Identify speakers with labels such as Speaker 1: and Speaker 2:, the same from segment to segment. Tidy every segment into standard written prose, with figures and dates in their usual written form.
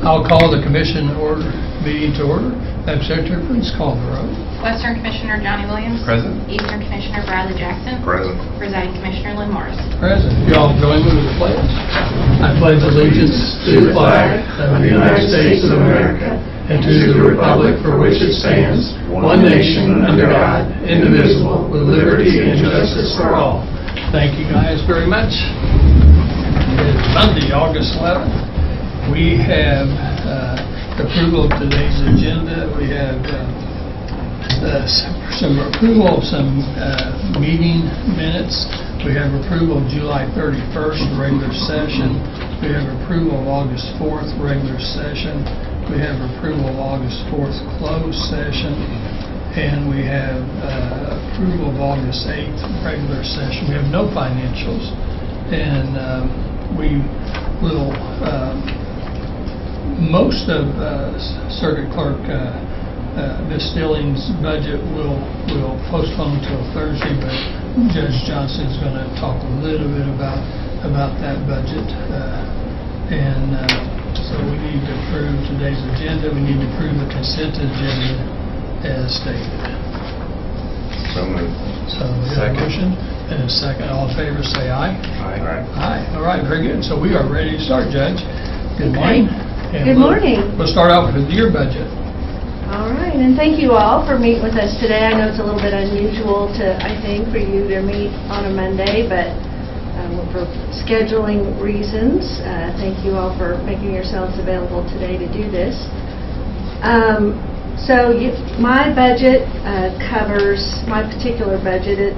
Speaker 1: I'll call the commission meeting to order. Madam Secretary, please call the roll.
Speaker 2: Western Commissioner Johnny Williams.
Speaker 3: Present.
Speaker 2: Eastern Commissioner Bradley Jackson.
Speaker 3: Present.
Speaker 2: Presiding Commissioner Lynn Morris.
Speaker 1: Present. You all join me with the pledge. I pledge allegiance to the flag of the United States of America and to the republic for which it stands, one nation under God, indivisible, with liberty and justice for all. Thank you guys very much. It's Monday, August 11th. We have approval of today's agenda. We have some approval of some meeting minutes. We have approval of July 31st regular session. We have approval of August 4th regular session. We have approval of August 4th closed session. And we have approval of August 8th regular session. We have no financials. And we will, most of Circuit Clerk Ms. Stilling's budget will postpone until Thursday, but Judge Johnson is going to talk a little bit about that budget. So we need to approve today's agenda. We need to approve the consent agenda as stated.
Speaker 3: So moved.
Speaker 1: So we have a motion and a second. All in favor say aye.
Speaker 3: Aye.
Speaker 1: Aye. All right, very good. So we are ready to start, Judge. Good
Speaker 4: Okay.
Speaker 1: morning. And
Speaker 4: Good morning.
Speaker 1: We'll start out with your budget.
Speaker 4: All right, and thank you all for meeting with us today. I know it's a little bit unusual I think, for you to meet on a Monday, but for scheduling reasons, thank you all for making yourselves available today to do this. My budget covers my particular budget,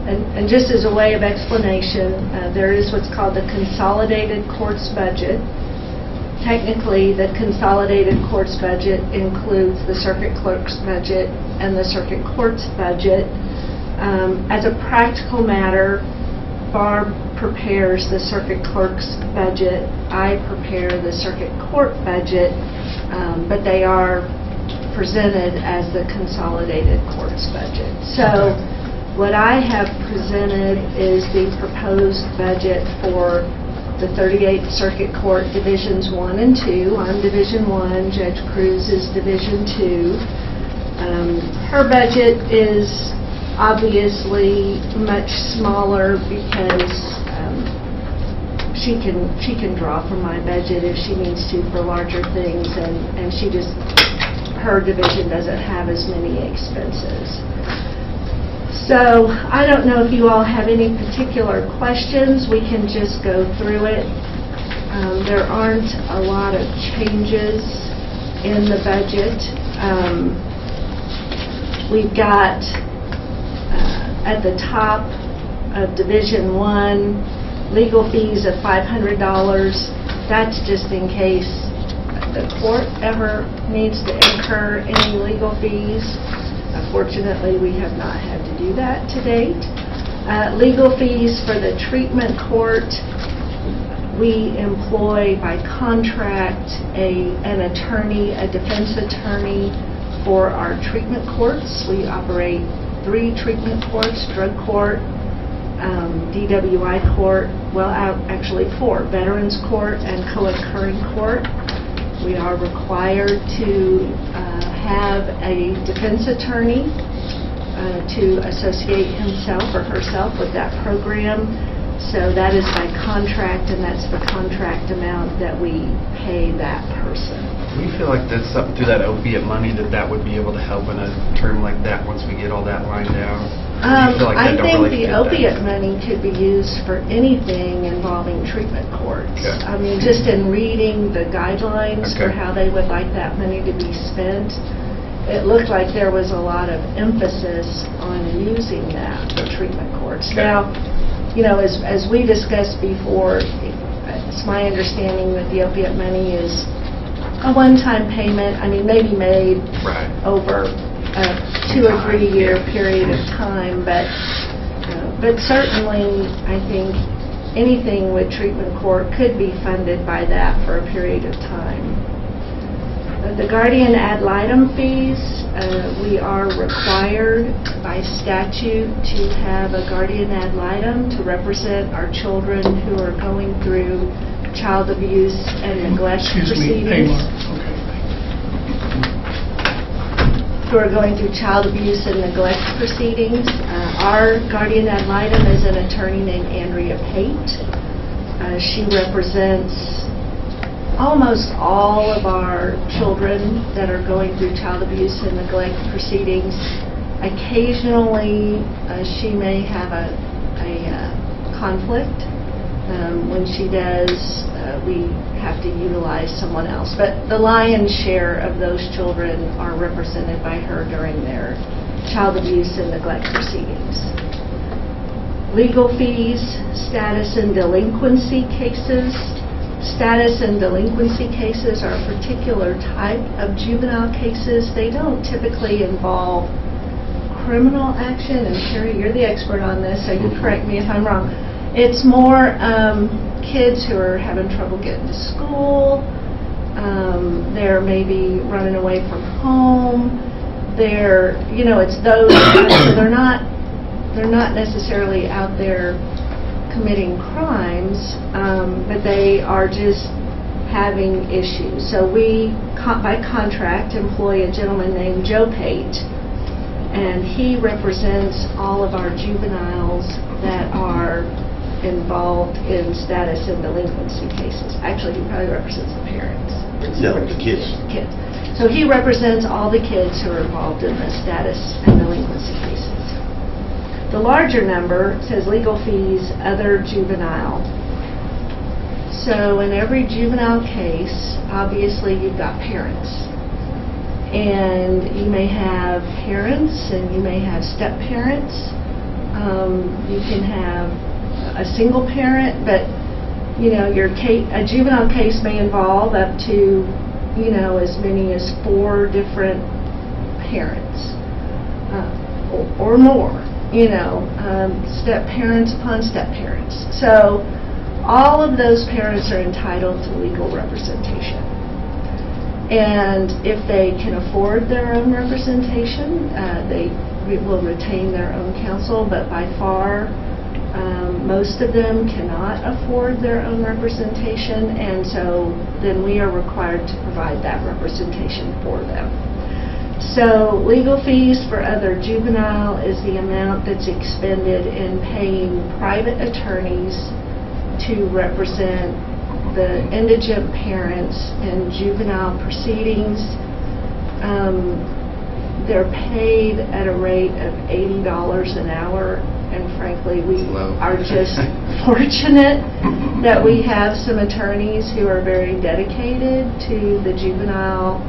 Speaker 4: and just as a way of explanation, there is what's called the consolidated courts budget. Technically, the consolidated courts budget includes the circuit clerk's budget and the circuit court's budget. As a practical matter, Barb prepares the circuit clerk's budget. I prepare the circuit court budget, but they are presented as the consolidated courts budget. So what I have presented is the proposed budget for the 38th Circuit Court Divisions 1 and 2. I'm Division 1, Judge Cruz is Division 2. Her budget is obviously much smaller because she can draw from my budget if she needs to for larger things, and her division doesn't have as many expenses. So I don't know if you all have any particular questions. We can just go through it. There aren't a lot of changes in the budget. We've got at the top of Division 1, legal fees of $500. That's just in case the court ever needs to incur any legal fees. Unfortunately, we have not had to do that to date. Legal fees for the treatment court, we employ by contract an attorney, a defense attorney for our treatment courts. We operate 3 treatment courts: drug court, DWI court, actually 4, veterans court and co-occurring court. We are required to have a defense attorney to associate himself or herself with that program. So that is by contract, and that's the contract amount that we pay that person.
Speaker 3: Do you feel like that's something through that opiate money that would be able to help in a term like that once we get all that lined down?
Speaker 4: I think the opiate money could be used for anything involving treatment courts.
Speaker 3: Okay.
Speaker 4: I mean, just in reading the guidelines for how they would like that money to be spent, it looked like there was a lot of emphasis on using that for treatment courts.
Speaker 3: Okay.
Speaker 4: Now, as we discussed before, it's my understanding that the opiate money is a one-time payment. I mean, maybe made over a 2 or 3 year period of time, but certainly I think anything with treatment court could be funded by that for a period of time. The guardian ad litem fees, we are required by statute to have a guardian ad litem to represent our children who are going through child abuse and neglect
Speaker 1: Excuse me,
Speaker 4: proceedings.
Speaker 1: Tamar. Okay.
Speaker 4: Who are going through child abuse and neglect proceedings. Our guardian ad litem is an attorney named Andrea Pate. She represents almost all of our children that are going through child abuse and neglect proceedings. Occasionally, she may have a conflict. When she does, we have to utilize someone else. But the lion's share of those children are represented by her during their child abuse and neglect proceedings. Legal fees, status and delinquency cases. Status and delinquency cases are a particular type of juvenile cases. They don't typically involve criminal action. And Sherry, you're the expert on this, so you correct me if I'm wrong. It's more kids who are having trouble getting to school. They're maybe running away from home. It's those. So they're not necessarily out there committing crimes, but they are just having issues. So we, by contract, employ a gentleman named Joe Pate, and he represents all of our juveniles that are involved in status and delinquency cases. Actually, he probably represents the parents.
Speaker 5: Yeah, the kids.
Speaker 4: Kids. So he represents all the kids who are involved in the status and delinquency cases. The larger number says legal fees, other juvenile. So in every juvenile case, obviously you've got parents. And you may have parents and you may have step-parents. You can have a single parent, but a juvenile case may involve up to as many as 4 different parents or more. Step parents upon step parents. So all of those parents are entitled to legal representation. And if they can afford their own representation, they will retain their own counsel, but by far most of them cannot afford their own representation, and so then we are required to provide that representation for them. So legal fees for other juvenile is the amount that's expended in paying private attorneys to represent the indigent parents in juvenile proceedings. They're paid at a rate of $80 an hour, and frankly, we are just fortunate that we have some attorneys who are very dedicated to the juvenile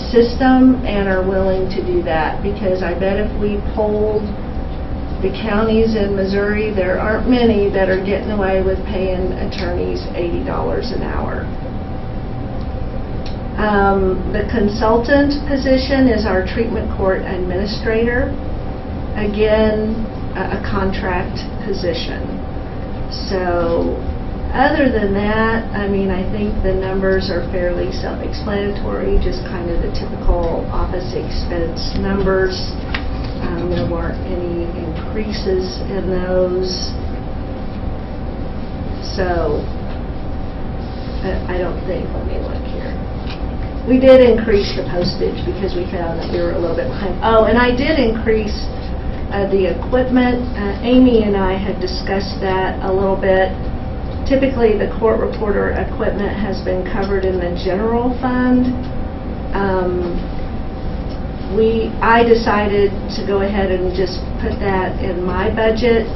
Speaker 4: system and are willing to do that, because I bet if we polled the counties in Missouri, there aren't many that are getting away with paying attorneys $80 an hour. The consultant position is our treatment court administrator. Again, a contract position. So other than that, I think the numbers are fairly self-explanatory, just kind of the typical office expense numbers. There weren't any increases in those. So I don't think, let me look here. We did increase the postage because we found that we were a little bit behind. Oh, and I did increase the equipment. Amy and I had discussed that a little bit. Typically, the court reporter equipment has been covered in the general fund. I decided to go ahead and just put that in my budget.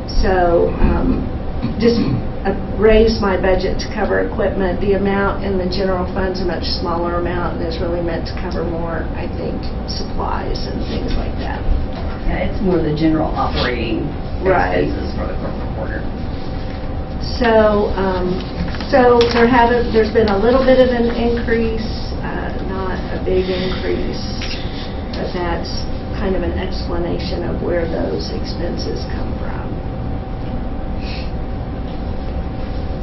Speaker 4: So just raise my budget to cover equipment. The amount in the general fund's a much smaller amount and is really meant to cover more, I think, supplies and things like that.
Speaker 6: Yeah, it's more the general operating
Speaker 4: Right.
Speaker 6: expenses for the court reporter.
Speaker 4: So, there's been a little bit of an increase, not a big increase, but that's kind of an explanation of where those expenses come from.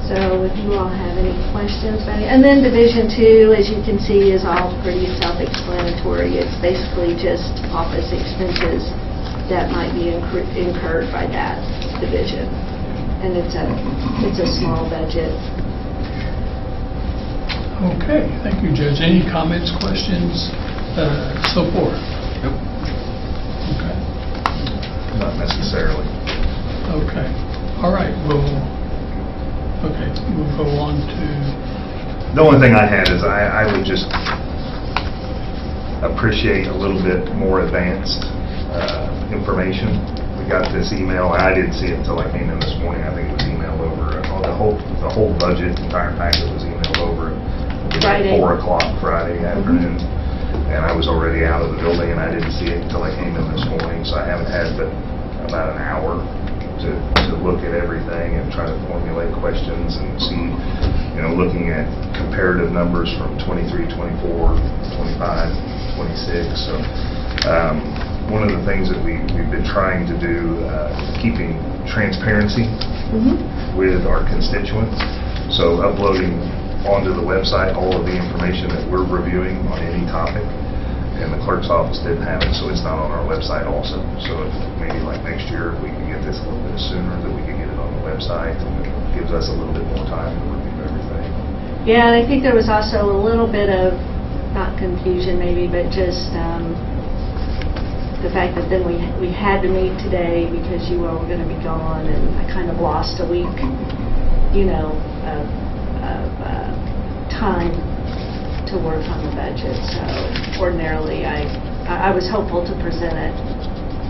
Speaker 4: So if you all have any questions about it. And then Division 2, as you can see, is all pretty self-explanatory. It's basically just office expenses that might be incurred by that division. and it's a small budget.
Speaker 1: Okay, thank you, Judge. Any comments, questions, so forth?
Speaker 3: Nope.
Speaker 1: Okay.
Speaker 5: Not necessarily.
Speaker 1: Okay, all right, we'll go on to,
Speaker 5: The only thing I had is I would just appreciate a little bit more advanced information. We got this email, I didn't see it until I came in this morning. I think it was emailed over, the whole budget, entire packet was emailed over at
Speaker 4: Friday.
Speaker 5: 4 o'clock Friday afternoon. And I was already out of the building, and I didn't see it until I came in this morning, so I haven't had but about an hour to look at everything and try to formulate questions and see, looking at comparative numbers from 23, 24, 25, 26. So one of the things that we've been trying to do, keeping transparency with our constituents. So uploading onto the website all of the information that we're reviewing on any topic. And the clerk's office didn't have it, so it's not on our website also. So if maybe like next year, if we can get this a little bit sooner, that we can get it on the website, and it gives us a little bit more time to review everything.
Speaker 4: Yeah, and I think there was also a little bit of, not confusion maybe, but just the fact that then we had to meet today because you all were going to be gone, and I kind of lost a week, of time to work on the budget. So ordinarily, I was hopeful to present it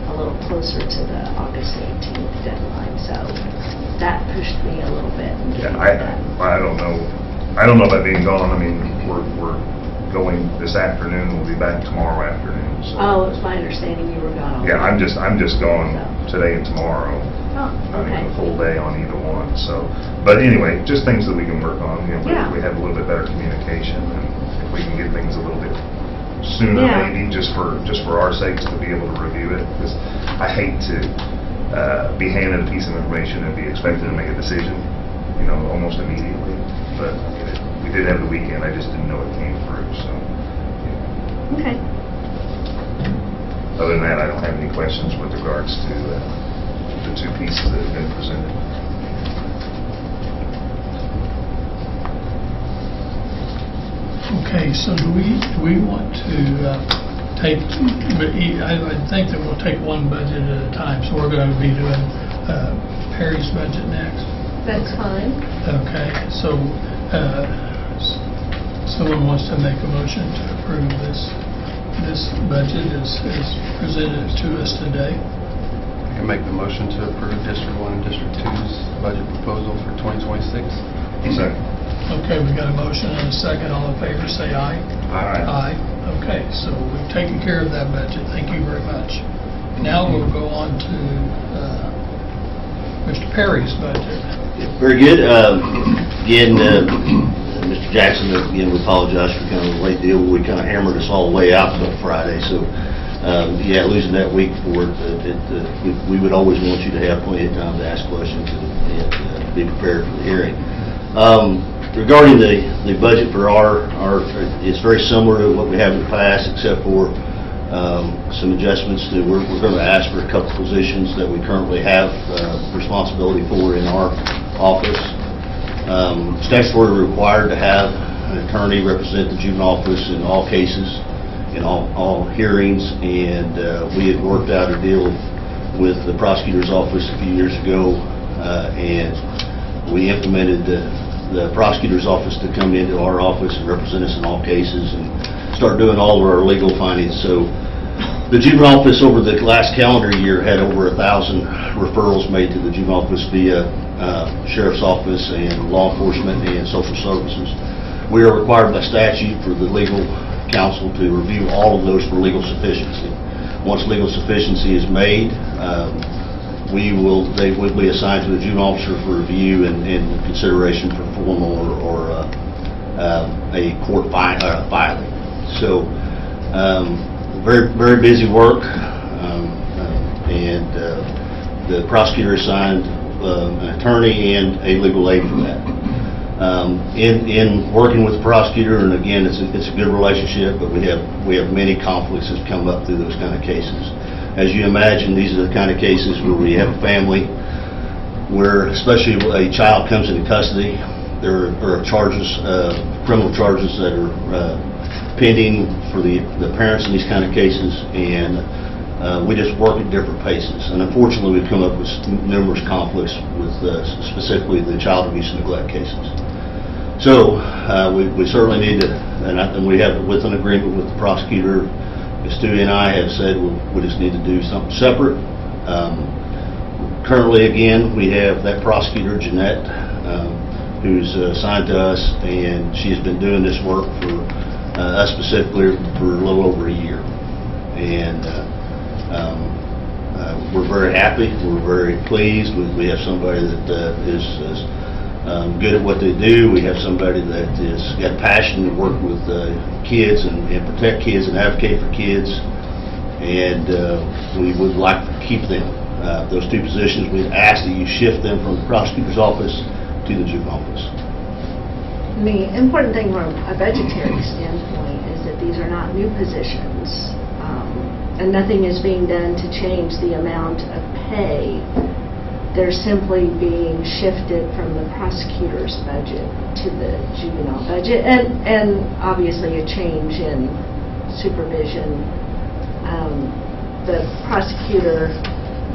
Speaker 4: a little closer to the August 18th deadline. So that pushed me a little bit.
Speaker 5: Yeah, I don't know. I don't know about being gone. I mean, we're going this afternoon. We'll be back tomorrow afternoon. So.
Speaker 4: Oh, it was my understanding you were gone.
Speaker 5: Yeah, I'm just gone today and tomorrow.
Speaker 4: Oh,
Speaker 5: Not
Speaker 4: okay.
Speaker 5: even a full day on either one. So, but anyway, just things that we can work on.
Speaker 4: Yeah.
Speaker 5: We have a little bit better communication, and if we can get things a little bit sooner,
Speaker 4: Yeah.
Speaker 5: maybe just for our sakes to be able to review it. Because I hate to be handed a piece of information and be expected to make a decision, almost immediately. But we did have the weekend. I just didn't know it came through. So, yeah.
Speaker 4: Okay.
Speaker 5: Other than that, I don't have any questions with regards to the two pieces that have been presented.
Speaker 1: okay, so do we want to take, I think that we'll take one budget at a time, so we're going to be doing Perry's budget next.
Speaker 4: That's fine.
Speaker 1: Okay, so someone wants to make a motion to approve this budget as presented to us today.
Speaker 3: I can make the motion to approve District 1 and District 2's budget proposal for 2026.
Speaker 5: Second.
Speaker 1: Okay, we got a motion and a second. All in favor, say aye.
Speaker 5: Aye.
Speaker 1: Aye. Okay, so we've taken care of that budget. Thank you very much. Now we'll go on to Mr. Perry's budget.
Speaker 7: Very good. Again, Mr. Jackson, again, we apologize for kind of the late deal. We kind of hammered us all the way out till Friday. So, losing that week for it, we would always want you to have plenty of time to ask questions and be prepared for the hearing. Regarding the budget for it's very similar to what we have in the past, except for some adjustments. We're going to ask for a couple positions that we currently have responsibility for in our office. Statutory required to have an attorney represent the juvenile office in all cases, in all hearings, and we had worked out a deal with the prosecutor's office a few years ago, and we implemented the prosecutor's office to come into our office and represent us in all cases and start doing all of our legal findings. So the juvenile office over the last calendar year had over 1,000 referrals made to the juvenile office via sheriff's office and law enforcement and social services. We are required by statute for the legal counsel to review all of those for legal sufficiency. Once legal sufficiency is made, they will be assigned to the juvenile officer for review and consideration for formal or a court filing. So, very, very busy work, and the prosecutor assigned an attorney and a legal aid for that. In working with the prosecutor, and again, it's a good relationship, but we have many conflicts that come up through those kind of cases. As you imagine, these are the kind of cases where we have a family where especially a child comes into custody, there are charges, criminal charges that are pending for the parents in these kind of cases, and we just work at different paces. And unfortunately, we've come up with numerous conflicts with specifically the child abuse and neglect cases. So we certainly need to, and we have with an agreement with the prosecutor, Stewie and I have said we just need to do something separate. Currently, again, we have that prosecutor, Jeanette, who's assigned to us, and she's been doing this work for us specifically for a little over a year. And we're very happy. We're very pleased. We have somebody that is good at what they do. We have somebody that has got passion to work with kids and protect kids and advocate for kids. And we would like to keep them. Those two positions, we ask that you shift them from the prosecutor's office to the juvenile office.
Speaker 4: The important thing from a budgetary standpoint is that these are not new positions, and nothing is being done to change the amount of pay. They're simply being shifted from the prosecutor's budget to the juvenile budget, and obviously a change in supervision. The prosecutor,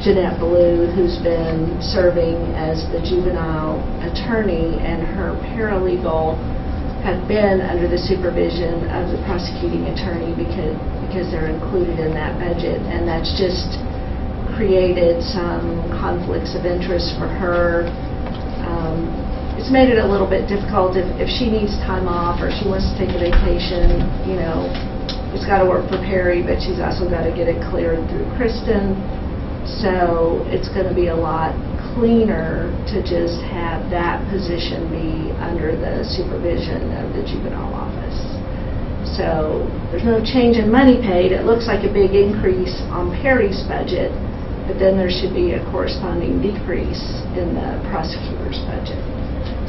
Speaker 4: Jeanette Blue, who's been serving as the juvenile attorney, and her paralegal have been under the supervision of the prosecuting attorney because they're included in that budget, and that's just created some conflicts of interest for her. It's made it a little bit difficult if she needs time off or she wants to take a vacation, you know, it's got to work for Perry, but she's also got to get it cleared through Kristen. So it's going to be a lot cleaner to just have that position be under the supervision of the juvenile office. So there's no change in money paid. It looks like a big increase on Perry's budget, but then there should be a corresponding decrease in the prosecutor's budget.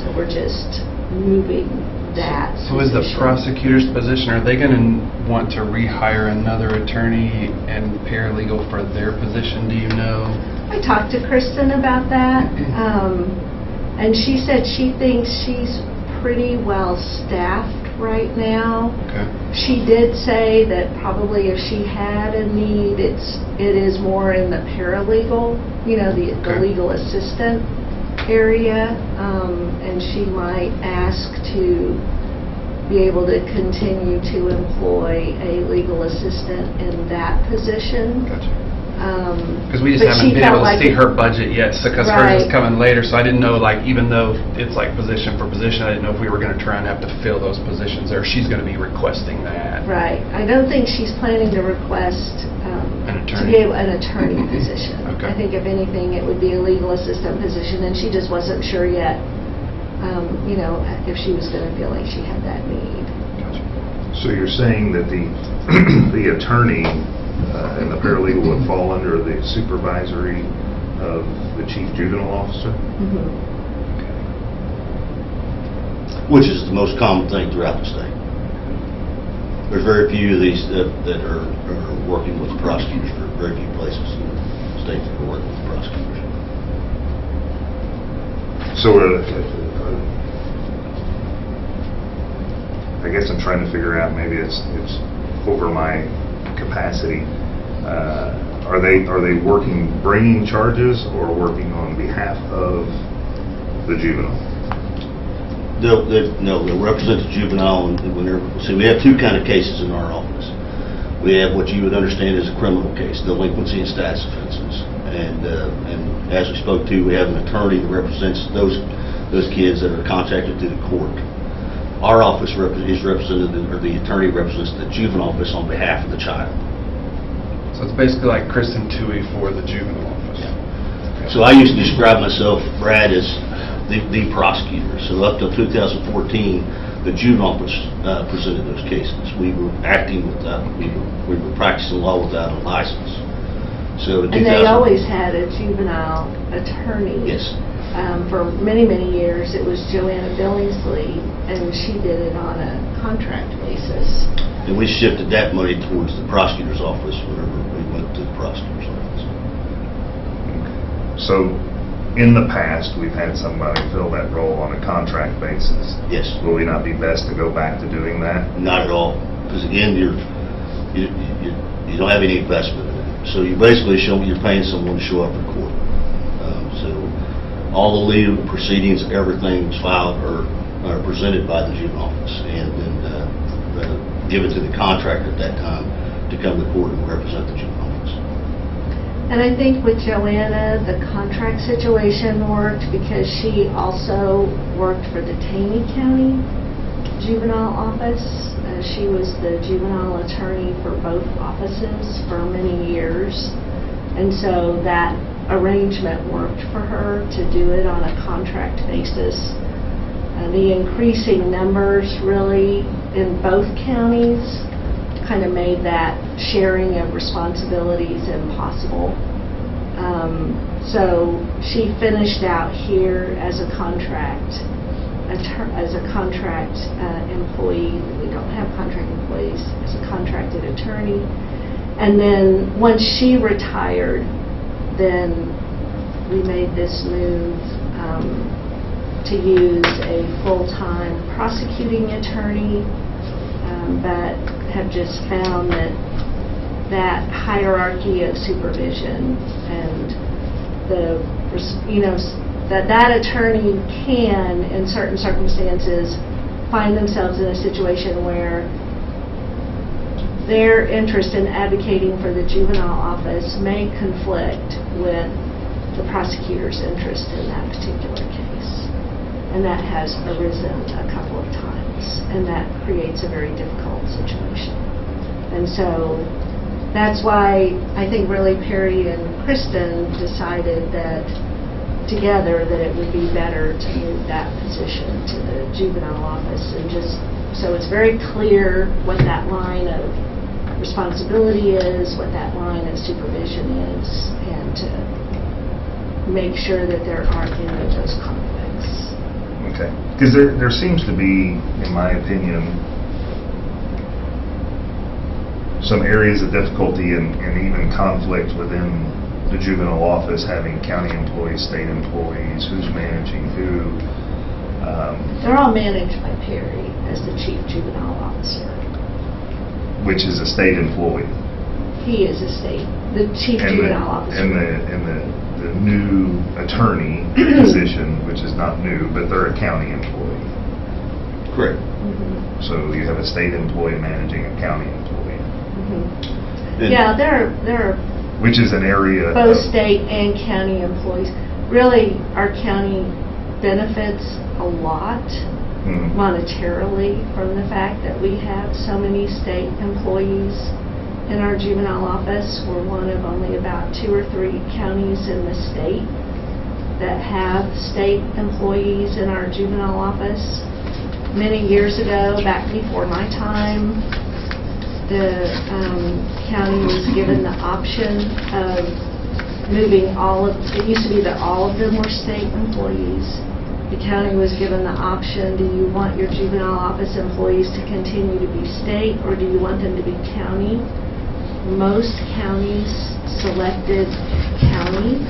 Speaker 4: So we're just moving that.
Speaker 3: So is the prosecutor's position, are they going to want to rehire another attorney and paralegal for their position, do you know?
Speaker 4: I talked to Kristen about that, and she said she thinks she's pretty well staffed right now.
Speaker 3: Okay.
Speaker 4: She did say that probably if she had a need, it is more in the paralegal, you know, the legal assistant area, and she might ask to be able to continue to employ a legal assistant in that position.
Speaker 3: Gotcha. Because we just
Speaker 4: but
Speaker 3: haven't
Speaker 4: she
Speaker 3: been able
Speaker 4: felt
Speaker 3: to
Speaker 4: like
Speaker 3: see her budget yet, because
Speaker 4: Right.
Speaker 3: hers is coming later, so I didn't know, like, even though it's like position for position, I didn't know if we were going to try and have to fill those positions, or she's going to be requesting that.
Speaker 4: Right. I don't think she's planning to request
Speaker 3: An
Speaker 4: to
Speaker 3: attorney.
Speaker 4: be an attorney position.
Speaker 3: Okay.
Speaker 4: I think if anything, it would be a legal assistant position, and she just wasn't sure yet, you know, if she was going to feel like she had that need.
Speaker 3: Gotcha.
Speaker 5: So you're saying that the the attorney and the paralegal would fall under the supervisory of the chief juvenile officer?
Speaker 4: Mhm.
Speaker 7: Which is the most common thing throughout the state. There's very few of these that are working with the prosecutors. For very few places in the state that are working with the prosecutors.
Speaker 5: So I guess I'm trying to figure out, maybe it's over my capacity. Are they working, bringing charges, or working on behalf of the juvenile?
Speaker 7: They'll represent the juvenile, and see, we have two kind of cases in our office. We have what you would understand as a criminal case, delinquency and status offenses, and as we spoke to, we have an attorney that represents those kids that are contacted through the court. Our office is represented, or the attorney represents the juvenile office on behalf of the child.
Speaker 3: So it's basically like Kristen Tui for the juvenile office.
Speaker 7: Yeah. So I used to describe myself, Brad, as the prosecutor. So up till 2014, the juvenile office presented those cases. We were acting without, we were practicing law without a license. So in
Speaker 4: And they always had a juvenile attorney.
Speaker 7: Yes.
Speaker 4: For many, many years, it was Joanna Billingsley, and she did it on a contract basis.
Speaker 7: And we shifted that money towards the prosecutor's office whenever we went to the prosecutor's office.
Speaker 5: So in the past, we've had somebody fill that role on a contract basis.
Speaker 7: Yes.
Speaker 5: Will we not be best to go back to doing that?
Speaker 7: Not at all, because again, you don't have any investment in it. So you basically you're paying someone to show up in court. So all the legal proceedings, everything is filed or presented by the juvenile office and then given to the contractor at that time to come to court and represent the juvenile office.
Speaker 4: And I think with Joanna, the contract situation worked because she also worked for the Taney County Juvenile Office. She was the juvenile attorney for both offices for many years. And so that arrangement worked for her to do it on a contract basis. The increasing numbers really in both counties kind of made that sharing of responsibilities impossible. So she finished out here as a contract employee. We don't have contract employees, as a contracted attorney. And then once she retired, then we made this move to use a full-time prosecuting attorney, but have just found that hierarchy of supervision and that attorney can, in certain circumstances, find themselves in a situation where their interest in advocating for the juvenile office may conflict with the prosecutor's interest in that particular case. And that has arisen a couple of times, and that creates a very difficult situation. And so that's why I think really Perry and Kristen decided that together that it would be better to move that position to the juvenile office, and just so it's very clear what that line of responsibility is, what that line of supervision is, and to make sure that there aren't any of those conflicts.
Speaker 5: Okay. Because there seems to be, in my opinion, some areas of difficulty and even conflict within the juvenile office, having county employees, state employees, who's managing who.
Speaker 4: They're all managed by Perry as the chief juvenile officer.
Speaker 5: Which is a state employee.
Speaker 4: He is the chief juvenile officer.
Speaker 5: And the new attorney position, which is not new, but they're a county employee.
Speaker 7: Correct.
Speaker 4: Mhm.
Speaker 5: So you have a state employee managing a county employee.
Speaker 4: Mhm.
Speaker 7: And-
Speaker 4: Yeah, there are
Speaker 5: Which is an area
Speaker 4: both
Speaker 5: of,
Speaker 4: state and county employees. Really, our county benefits a lot
Speaker 5: Mhm.
Speaker 4: monetarily from the fact that we have so many state employees in our juvenile office. We're one of only about 2 or 3 counties in the state that have state employees in our juvenile office. Many years ago, back before my time, the county was given the option of moving it used to be that all of them were state employees. The county was given the option, do you want your juvenile office employees to continue to be state, or do you want them to be county? Most counties selected county.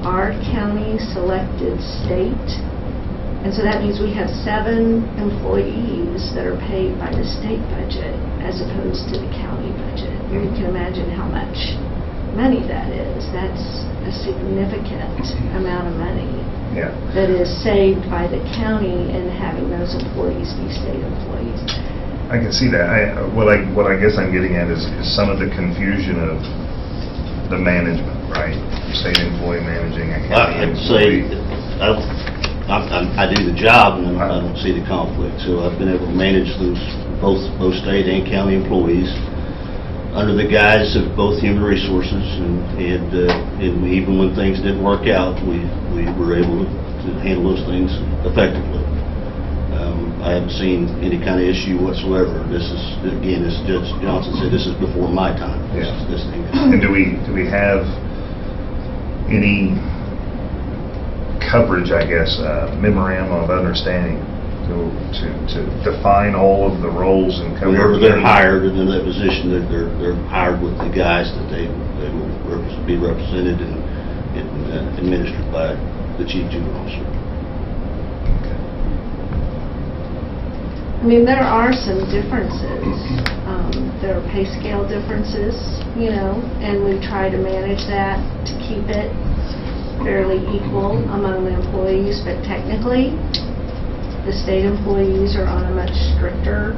Speaker 4: Our county selected state. And so that means we have 7 employees that are paid by the state budget as opposed to the county budget. You can imagine how much money that is. That's a significant amount of money
Speaker 5: yeah.
Speaker 4: that is saved by the county in having those employees be state employees.
Speaker 5: I can see that. What I guess I'm getting at is some of the confusion of the management, right? State employee managing a
Speaker 7: Well,
Speaker 5: county
Speaker 7: I'd say,
Speaker 5: employee.
Speaker 7: I do the job and I don't see the conflict. So I've been able to manage those both state and county employees under the guise of both human resources, and even when things didn't work out, we were able to handle those things effectively. I haven't seen any kind of issue whatsoever. This is, again, as Judge Johnson said, this is before my time.
Speaker 5: Yeah.
Speaker 7: This thing.
Speaker 5: And do we have any coverage, I guess, memorandum of understanding to define all of the roles and cover?
Speaker 7: Whenever they're hired into that position, they're hired with the guys that they will be represented, and and administered by the chief juvenile officer.
Speaker 4: I mean, there are some differences. There are pay scale differences, and we try to manage that to keep it fairly equal among the employees, but technically, the state employees are on a much stricter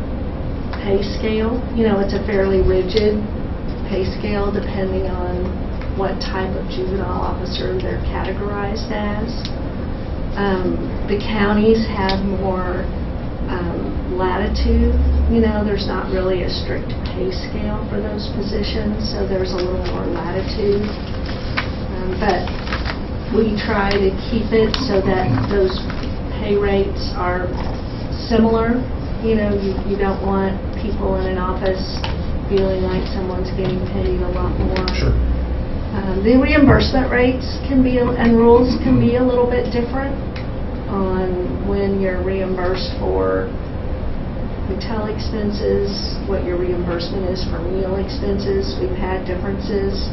Speaker 4: pay scale. It's a fairly rigid pay scale depending on what type of juvenile officer they're categorized as. The counties have more latitude. There's not really a strict pay scale for those positions, so there's a little more latitude. But we try to keep it so that those pay rates are similar. You don't want people in an office feeling like someone's getting paid a lot more.
Speaker 1: Sure.
Speaker 4: The reimbursement rates can be, and rules can be a little bit different on when you're reimbursed for hotel expenses, what your reimbursement is for meal expenses. We've had differences.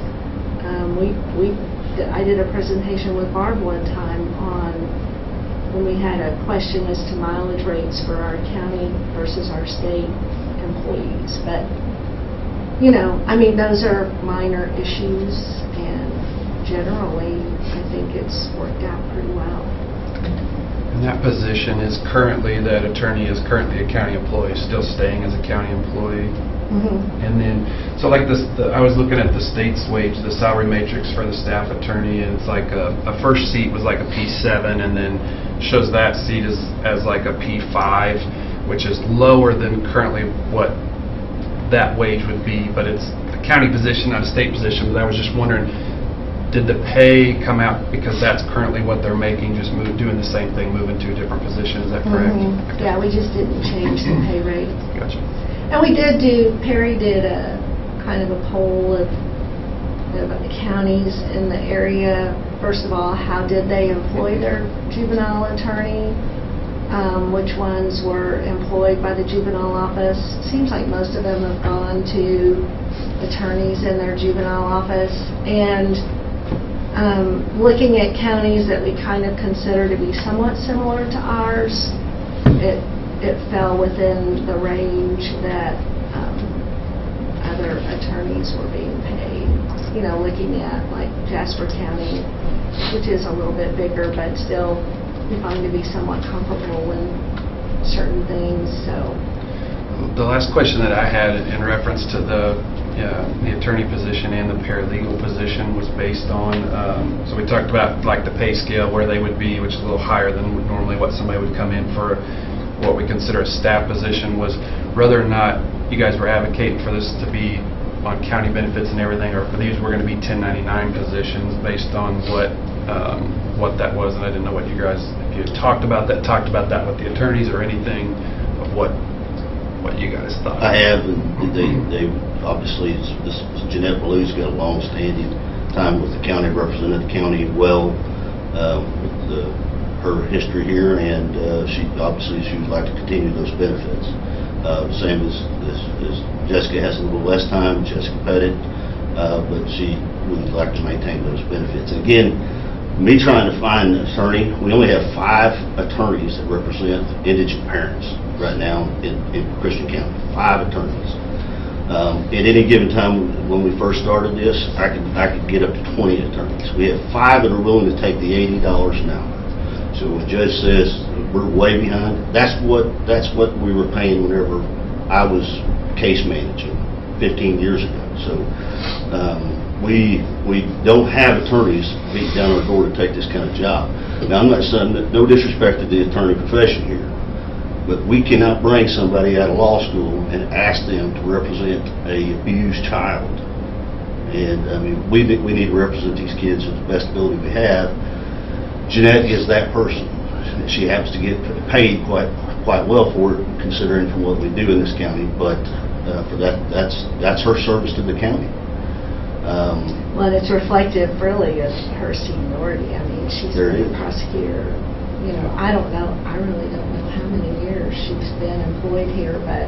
Speaker 4: I did a presentation with Barb one time on when we had a question as to mileage rates for our county versus our state employees. But, those are minor issues, and generally, I think it's worked out pretty well.
Speaker 3: And that position is currently, that attorney is currently a county employee, still staying as a county employee.
Speaker 4: Mm-hmm.
Speaker 3: And then, so like this, I was looking at the state's wage, the salary matrix for the staff attorney, and it's like a first seat was like a P7, and then shows that seat as like a P5, which is lower than currently what that wage would be, but it's a county position, not a state position. But I was just wondering, did the pay come out because that's currently what they're making, just doing the same thing, moving to a different position? Is that correct?
Speaker 4: Mm-hmm.
Speaker 3: Okay.
Speaker 4: Yeah, we just didn't change the pay rate.
Speaker 3: Gotcha.
Speaker 4: And we Perry did a kind of a poll of the counties in the area. First of all, how did they employ their juvenile attorney? Which ones were employed by the juvenile office? Seems like most of them have gone to attorneys in their juvenile office. And looking at counties that we kind of consider to be somewhat similar to ours, it fell within the range that other attorneys were being paid. Looking at like Jasper County, which is a little bit bigger, but still we find to be somewhat comparable in certain things. So
Speaker 3: The last question that I had in reference to the attorney position and the paralegal position was based on, so we talked about like the pay scale where they would be, which is a little higher than normally what somebody would come in for what we consider a staff position, was whether or not you guys were advocating for this to be on county benefits and everything, or for these were going to be 1099 positions based on what that was. And I didn't know what you guys, if you had talked about that with the attorneys or anything of what you guys thought.
Speaker 7: I have, and they obviously, Jeanette Ballou's got a long-standing time with the county, represented the county well with her history here, and she would like to continue those benefits. Same as Jessica has a little less time, Jessica Pettit, but she would like to maintain those benefits. And again, me trying to find an attorney, we only have 5 attorneys that represent indigent parents right now in Christian County. 5 attorneys. At any given time when we first started this, I could get up to 20 attorneys. We have 5 that are willing to take the $80 an hour. So when the judge says we're way behind, that's what we were paying whenever I was case managing 15 years ago. So we don't have attorneys beat down our door to take this kind of job. Now, I'm not saying that, no disrespect to the attorney profession here, but we cannot bring somebody out of law school and ask them to represent a abused child. And I mean, we need to represent these kids to the best ability we have. Jeanette is that person. She happens to get paid quite well for it, considering from what we do in this county. But for that's her service to the county.
Speaker 4: well, it's reflective really of her seniority. I mean, she's
Speaker 7: There
Speaker 4: been a
Speaker 7: is.
Speaker 4: prosecutor. I really don't know how many years she's been employed here, but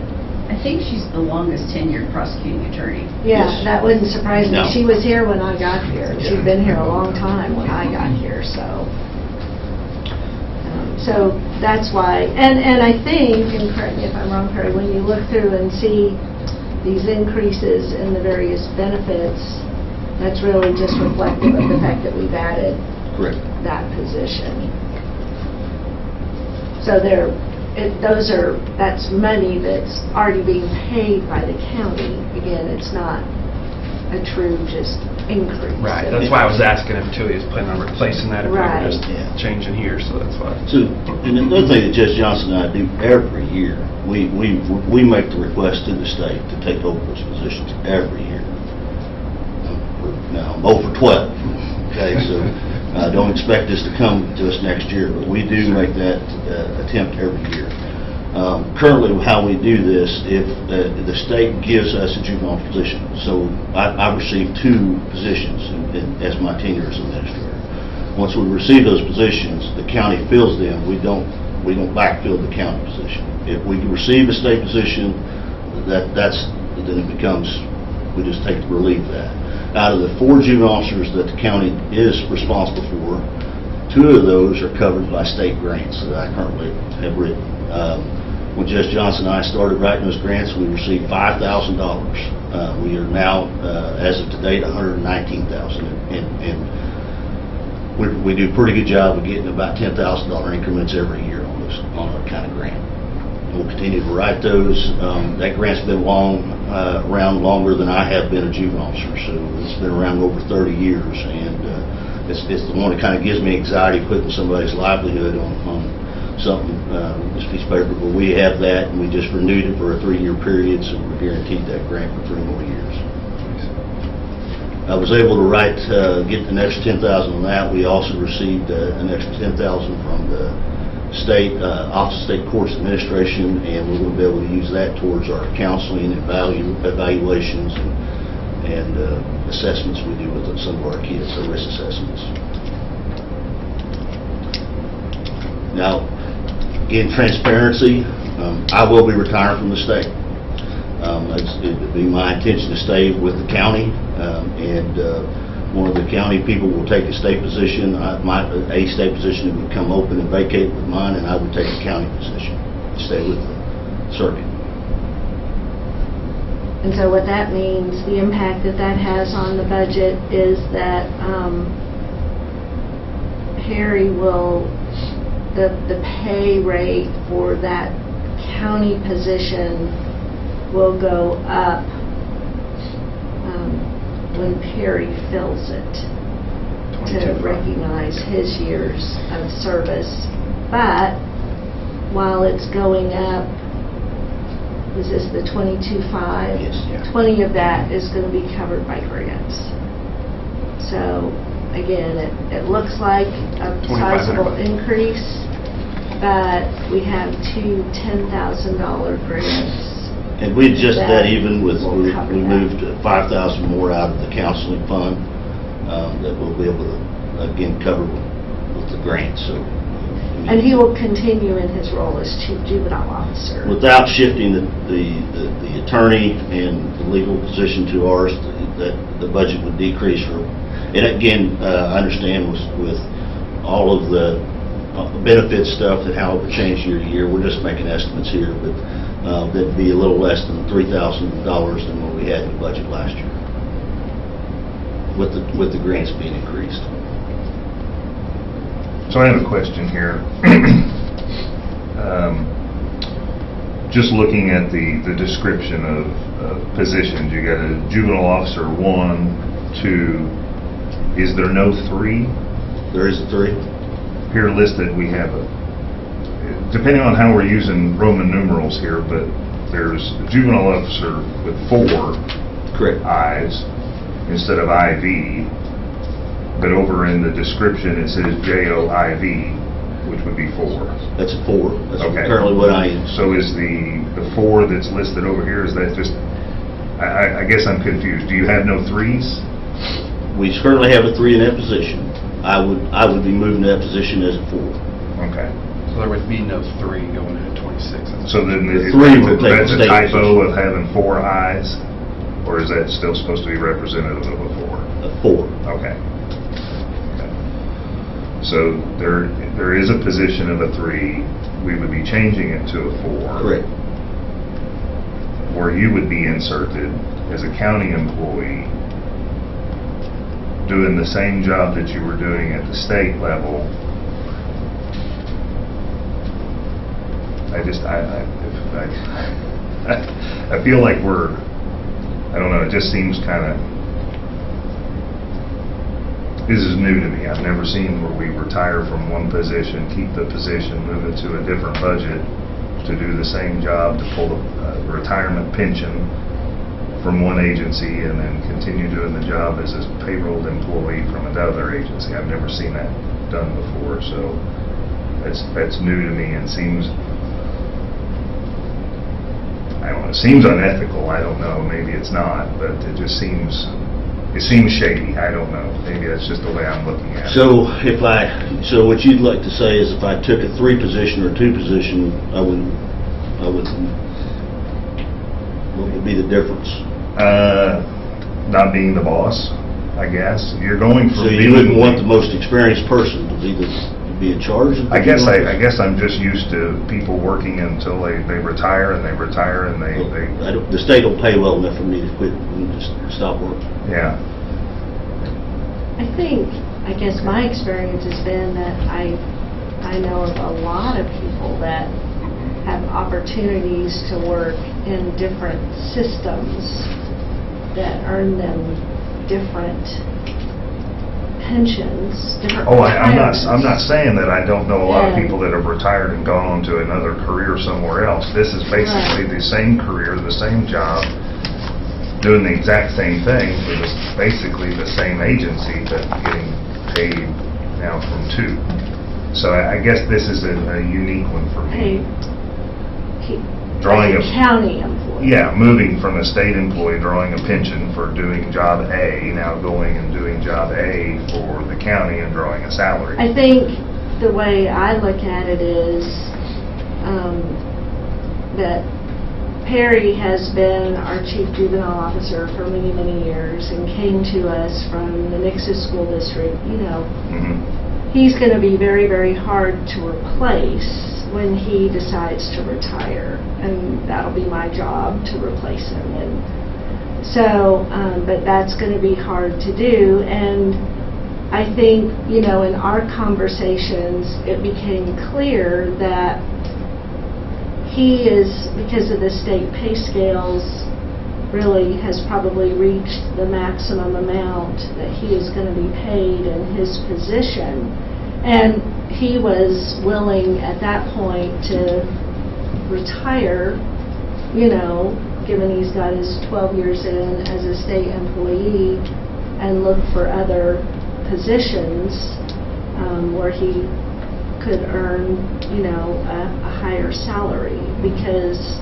Speaker 6: I think she's the longest tenured prosecuting attorney.
Speaker 4: Yeah,
Speaker 7: Yes.
Speaker 4: that wouldn't surprise me.
Speaker 7: No.
Speaker 4: She was here when I got here. She's
Speaker 7: Yeah.
Speaker 4: been here a long time when I got here, so. So that's why, and I think, and correct me if I'm wrong, Perry, when you look through and see these increases in the various benefits, that's really just reflective of the fact that we've added
Speaker 7: Correct.
Speaker 4: that position. So that's money that's already being paid by the county. Again, it's not a true just increase.
Speaker 3: Right, that's why I was asking if Tui is planning on replacing that, if we
Speaker 4: Right.
Speaker 3: were just
Speaker 7: Yeah.
Speaker 3: changing here, so that's why.
Speaker 7: So, and another thing that Judge Johnson and I do every year, we make the request to the state to take over those positions every year. Now, I'm 0 for 12, okay, so don't expect this to come to us next year, but we do make that attempt every year. Currently, how we do this, if the state gives us a juvenile position, so I've received 2 positions as my tenure as administrator. Once we receive those positions, the county fills them. We don't backfill the county position. If we receive a state position, then it becomes, we just take to relieve that. Out of the 4 juvenile officers that the county is responsible for, 2 of those are covered by state grants that I currently have written. When Judge Johnson and I started writing those grants, we received $5,000. We are now, as of today, $119,000, and we do a pretty good job of getting about $10,000 increments every year on that kind of grant. We'll continue to write those. That grant's been around longer than I have been a juvenile officer, so it's been around over 30 years, and it's the one that kind of gives me anxiety putting somebody's livelihood on something, this piece of paper, but we have that, and we just renewed it for a 3-year period, so we're guaranteed that grant for 3 more years. I was able to get an extra $10,000 on that. We also received an extra $10,000 from the state, Office of State Courts Administration, and we're going to be able to use that towards our counseling and evaluations and assessments we do with some of our kids, our risk assessments. Now, again, transparency, I will be retiring from the state. It would be my intention to stay with the county, and one of the county people will take a state position. A state position would come open and vacate with mine, and I would take a county position, stay with the circuit.
Speaker 4: And so what that means, the impact that has on the budget is that Harry will, the pay rate for that county position will go up when Perry fills it, to recognize his years of service. But while it's going up, is this the 22.5?
Speaker 7: Yes.
Speaker 3: Yeah.
Speaker 4: 20 of that is going to be covered by grants. So again, it looks like a sizable increase, but we have 2 $10,000 grants.
Speaker 7: And we adjust that even with,
Speaker 4: We'll cover
Speaker 7: we
Speaker 4: that.
Speaker 7: moved 5,000 more out of the counseling fund that we'll be able to, again, cover with the grant, so.
Speaker 4: And he will continue in his role as chief juvenile officer.
Speaker 7: Without shifting the attorney and the legal position to ours, that the budget would decrease for, and again, I understand with all of the benefit stuff and how it would change year to year, we're just making estimates here, but that'd be a little less than $3,000 than what we had in the budget last year, with the grants being increased.
Speaker 5: So I have a question here. Just looking at the description of positions, you got a juvenile officer 1, 2. Is there no 3?
Speaker 7: There is a 3.
Speaker 5: Here listed, we have depending on how we're using Roman numerals here, but there's a juvenile officer with 4
Speaker 7: Correct.
Speaker 5: I's instead of IV. But over in the description, it says JOIV, which would be 4.
Speaker 7: That's a 4. That's
Speaker 5: Okay.
Speaker 7: currently what I use.
Speaker 5: So is the 4 that's listed over here, is that just, I guess I'm confused. Do you have no 3s?
Speaker 7: We currently have a 3 in that position. I would be moving that position as a 4.
Speaker 5: Okay.
Speaker 3: So there would be no 3 going into 26.
Speaker 5: So then,
Speaker 7: The three will take
Speaker 5: that's a
Speaker 7: the state
Speaker 5: typo
Speaker 7: position.
Speaker 5: of having 4 ayes? Or is that still supposed to be representative of a 4?
Speaker 7: 4.
Speaker 5: Okay. Okay. So there is a position of a 3, we would be changing it to a 4.
Speaker 7: Correct.
Speaker 5: Where you would be inserted as a county employee, doing the same job that you were doing at the state level. I feel like I don't know, it just seems kind of, this is new to me. I've never seen where we retire from one position, keep the position, move it to a different budget to do the same job, to pull the retirement pension from one agency and then continue doing the job as a payrolled employee from another agency. I've never seen that done before, so that's new to me and seems, I don't know, it seems unethical. I don't know, maybe it's not, but it just seems shady. I don't know. Maybe that's just the way I'm looking at it.
Speaker 7: So so what you'd like to say is if I took a 3 position or 2 position, I would, what would be the difference?
Speaker 5: Not being the boss, I guess. You're going from
Speaker 7: So you wouldn't want the most experienced person to be in charge of the
Speaker 5: I guess
Speaker 7: office?
Speaker 5: I'm just used to people working until they retire and they
Speaker 7: The state don't pay well enough for me to quit and just stop working.
Speaker 5: yeah.
Speaker 4: I guess my experience has been that I know of a lot of people that have opportunities to work in different systems that earn them different pensions, different
Speaker 5: Oh, I'm
Speaker 4: retirements.
Speaker 5: not saying that I don't know a lot of
Speaker 4: Yeah.
Speaker 5: people that have retired and gone on to another career somewhere else. This is basically the same career, the same job, doing the exact same thing for basically the same agency, but getting paid now from 2. So I guess this is a unique one for me. Drawing
Speaker 4: Like a
Speaker 5: a-
Speaker 4: county employee.
Speaker 5: Yeah, moving from a state employee drawing a pension for doing job A, now going and doing job A for the county and drawing a salary.
Speaker 4: I think the way I look at it is that Perry has been our chief juvenile officer for many, many years and came to us from the Nixon School District.
Speaker 5: Mhm.
Speaker 4: He's going to be very, very hard to replace when he decides to retire, and that'll be my job to replace him. And so, but that's going to be hard to do, and I think, in our conversations, it became clear that he is, because of the state pay scales, really has probably reached the maximum amount that he is going to be paid in his position. And he was willing at that point to retire, given he's got his 12 years in as a state employee, and look for other positions where he could earn, a higher salary, because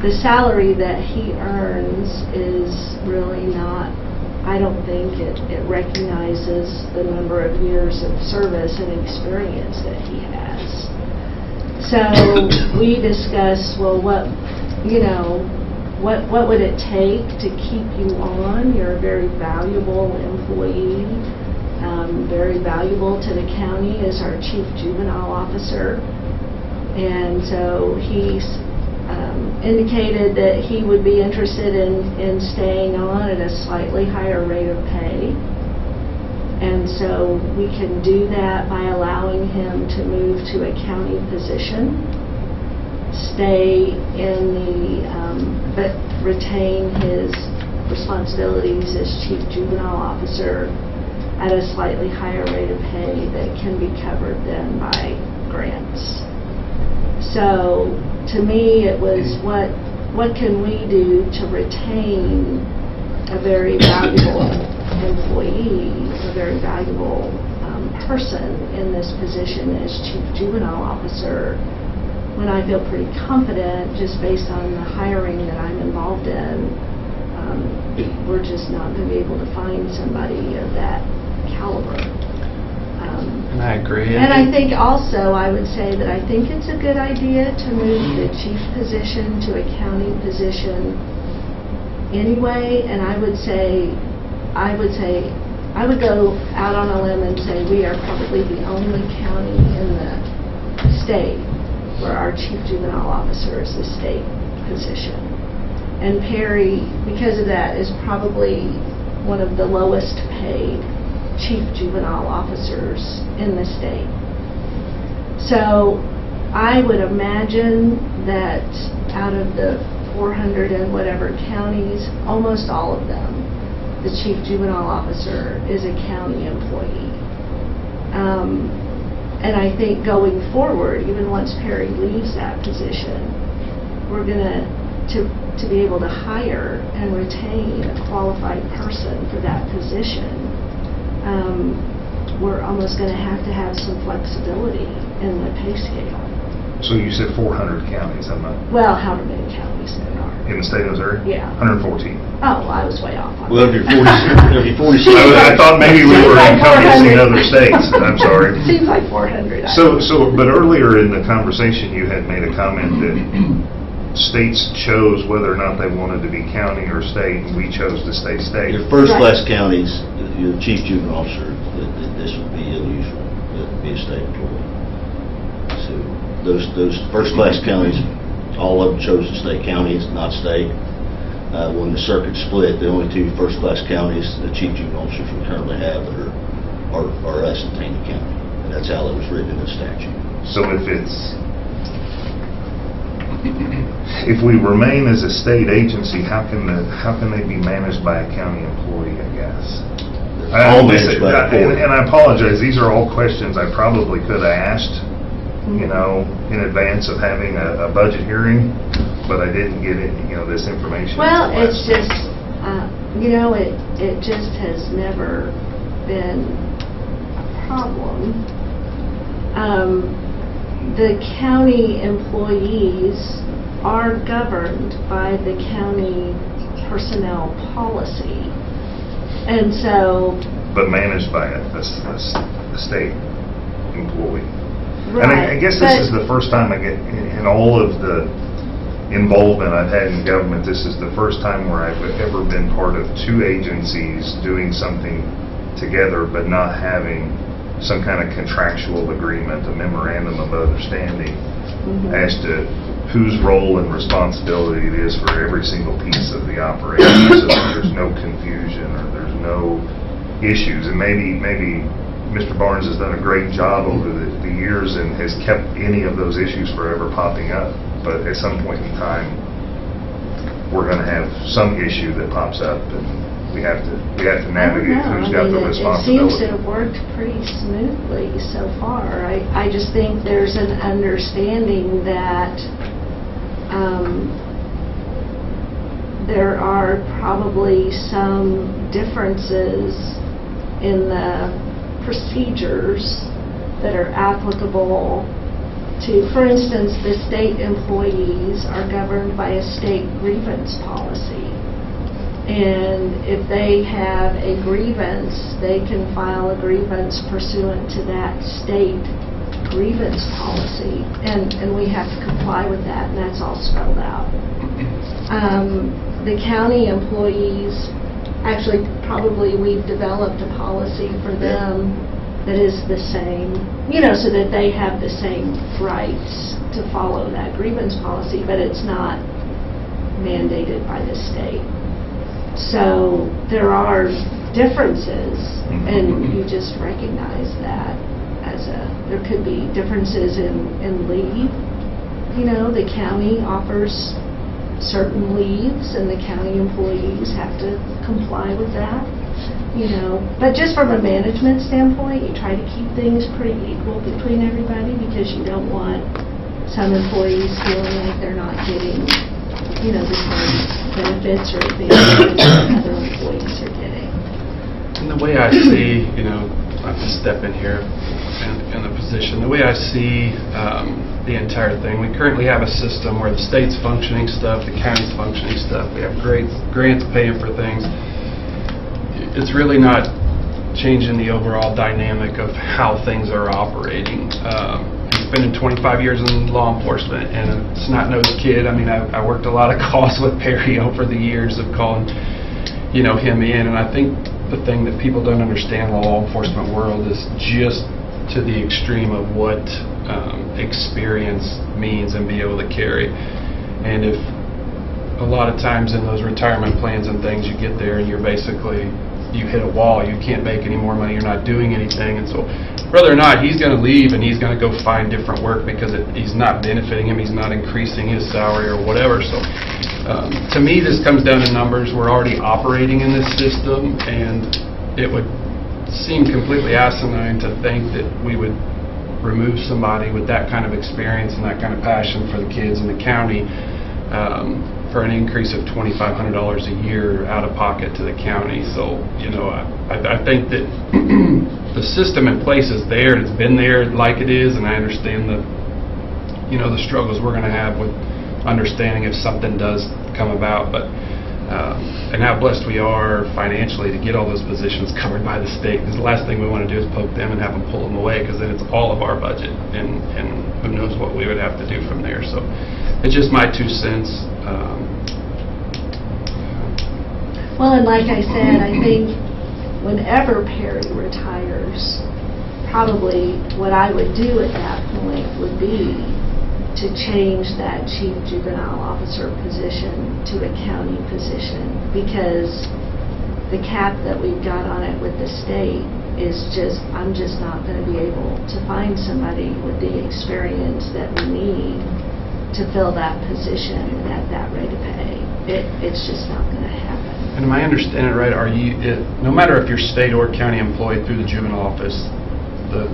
Speaker 4: the salary that he earns is really not, I don't think it recognizes the number of years of service and experience that he has. So we discussed, well, what would it take to keep you on? You're a very valuable employee, very valuable to the county as our chief juvenile officer. And so he's indicated that he would be interested in staying on at a slightly higher rate of pay. And so we can do that by allowing him to move to a county position, stay in but retain his responsibilities as chief juvenile officer at a slightly higher rate of pay that can be covered then by grants. So to me, it was what can we do to retain a very valuable employee, a very valuable person in this position as chief juvenile officer, when I feel pretty confident, just based on the hiring that I'm involved in, we're just not going to be able to find somebody of that caliber.
Speaker 3: And I agree.
Speaker 4: And I think also, I would say that I think it's a good idea to move the chief position to a county position anyway, and I would go out on a limb and say we are probably the only county in the state where our chief juvenile officer is a state position. And Perry, because of that, is probably one of the lowest paid chief juvenile officers in the state. So I would imagine that out of the 400 and whatever counties, almost all of them, the chief juvenile officer is a county employee. And I think going forward, even once Perry leaves that position, we're going to be able to hire and retain a qualified person for that position. We're almost going to have some flexibility in the pay scale.
Speaker 5: So you said 400 counties, I'm not,
Speaker 4: Well, however many counties there are.
Speaker 5: in the state of Missouri?
Speaker 4: Yeah.
Speaker 5: 114.
Speaker 4: Oh, I was way off on
Speaker 7: Well,
Speaker 4: that.
Speaker 7: if you're 46.
Speaker 5: I thought maybe we were
Speaker 4: Seems like
Speaker 5: encompassing
Speaker 4: 400.
Speaker 5: other states, I'm sorry.
Speaker 4: Seems like 400.
Speaker 5: But earlier in the conversation, you had made a comment that states chose whether or not they wanted to be county or state, and we chose to stay state.
Speaker 7: Your first-class counties, your chief juvenile officer, this would be unusual, that would be a state employee. So those first-class counties, all of them chose to stay counties, not state. When the circuit split, the only two first-class counties the chief juvenile officers we currently have are us and Taney County. And that's how it was written in the statute.
Speaker 5: So if we remain as a state agency, how can they be managed by a county employee, I guess?
Speaker 7: All managed by the court.
Speaker 5: And I apologize, these are all questions I probably could have asked, in advance of having a budget hearing, but I didn't get it, this information.
Speaker 4: Well,
Speaker 5: until
Speaker 4: it's
Speaker 5: last
Speaker 4: just, it just has never been a problem. The county employees are governed by the county personnel policy. And so...
Speaker 5: But managed by a state employee.
Speaker 4: Right.
Speaker 5: And I guess this is the first time I get, in all of the involvement I've had in government, this is the first time where I've ever been part of two agencies doing something together but not having some kind of contractual agreement, a memorandum of understanding as to whose role and responsibility it is for every single piece of the operation, so that there's no confusion or there's no issues. And maybe Mr. Barnes has done a great job over the years and has kept any of those issues forever popping up. But at some point in time, we're going to have some issue that pops up, and we have to navigate who's got the responsibility.
Speaker 4: It seems to have worked pretty smoothly so far. I just think there's an understanding that there are probably some differences in the procedures that are applicable to, for instance, the state employees are governed by a state grievance policy. And if they have a grievance, they can file a grievance pursuant to that state grievance policy. And we have to comply with that, and that's all spelled out. The county employees, actually, probably we've developed a policy for them that is the same, so that they have the same rights to follow that grievance policy, but it's not mandated by the state. So there are differences, and you just recognize that there could be differences in leave. The county offers certain leaves, and the county employees have to comply with that. But just from a management standpoint, you try to keep things pretty equal between everybody, because you don't want some employees feeling like they're not getting, the same benefits or advantages that other employees are getting.
Speaker 3: And the way I see, I have to step in here in the position. The way I see the entire thing, we currently have a system where the state's functioning stuff, the county's functioning stuff. We have grants paying for things. It's really not changing the overall dynamic of how things are operating. He's been in 25 years in law enforcement, and a snot-nosed kid. I mean, I worked a lot of calls with Perry over the years of calling, him in, and I think the thing that people don't understand in the law enforcement world is just to the extreme of what experience means and be able to carry. And if a lot of times in those retirement plans and things, you get there and you hit a wall, you can't make any more money, you're not doing anything, and so whether or not he's going to leave and he's going to go find different work because he's not benefiting him, he's not increasing his salary or whatever. So to me, this comes down to numbers. We're already operating in this system, and it would seem completely asinine to think that we would remove somebody with that kind of experience and that kind of passion for the kids in the county for an increase of $2,500 a year out of pocket to the county. So, I think that the system in place is there, and it's been there like it is, and I understand the struggles we're going to have with understanding if something does come about, but and how blessed we are financially to get all those positions covered by the state. Because the last thing we want to do is poke them and have them pull them away, because then it's all of our budget, and who knows what we would have to do from there. So it's just my 2 cents.
Speaker 4: Well, and like I said, I think whenever Perry retires, probably what I would do at that point would be to change that chief juvenile officer position to a county position, because the cap that we've got on it with the state is I'm just not going to be able to find somebody with the experience that we need to fill that position at that rate of pay. It's just not going to happen.
Speaker 3: And am I understanding it right? No matter if you're state or county employed through the juvenile office, the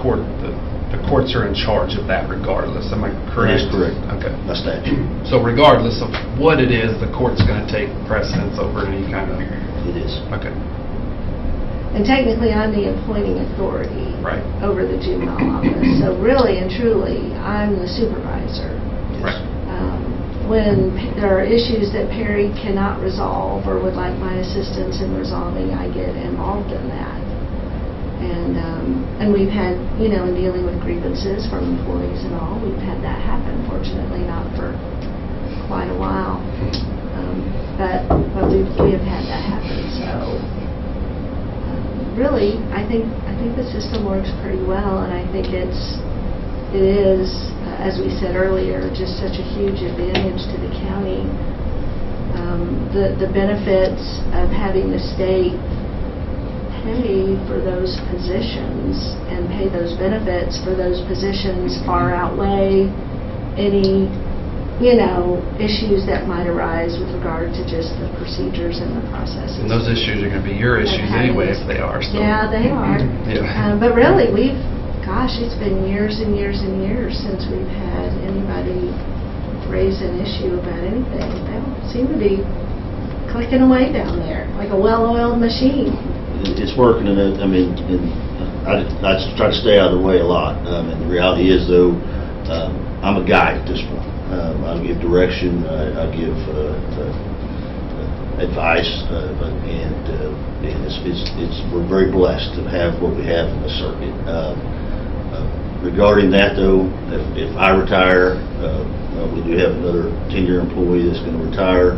Speaker 3: courts are in charge of that regardless. Am I correct?
Speaker 7: That is correct.
Speaker 3: Okay.
Speaker 7: By statute.
Speaker 3: So regardless of what it is, the court's going to take precedence over any kind of...
Speaker 7: It is.
Speaker 3: Okay.
Speaker 4: And technically, I'm the appointing authority
Speaker 3: Right.
Speaker 4: over the juvenile office. So really and truly, I'm the supervisor.
Speaker 3: Right.
Speaker 4: When there are issues that Perry cannot resolve or would like my assistance in resolving, I get involved in that. And we've had, in dealing with grievances from employees and all, we've had that happen. Fortunately, not for quite a while, but we have had that happen. So really, I think the system works pretty well, and I think it is, as we said earlier, just such a huge advantage to the county. The benefits of having the state pay for those positions and pay those benefits for those positions far outweigh any, issues that might arise with regard to just the procedures and the processes.
Speaker 3: And those issues are going to be your issues anyway if they are. So.
Speaker 4: Yeah, they are.
Speaker 3: Yeah.
Speaker 4: But really, it's been years and years and years since we've had anybody raise an issue about anything. They don't seem to be clicking away down there like a well-oiled machine.
Speaker 7: It's working, and I try to stay out of the way a lot. And the reality is, though, I'm a guide at this point. I give direction, I give advice, and we're very blessed to have what we have in the circuit. Regarding that, though, if I retire, we do have another 10-year employee that's going to retire.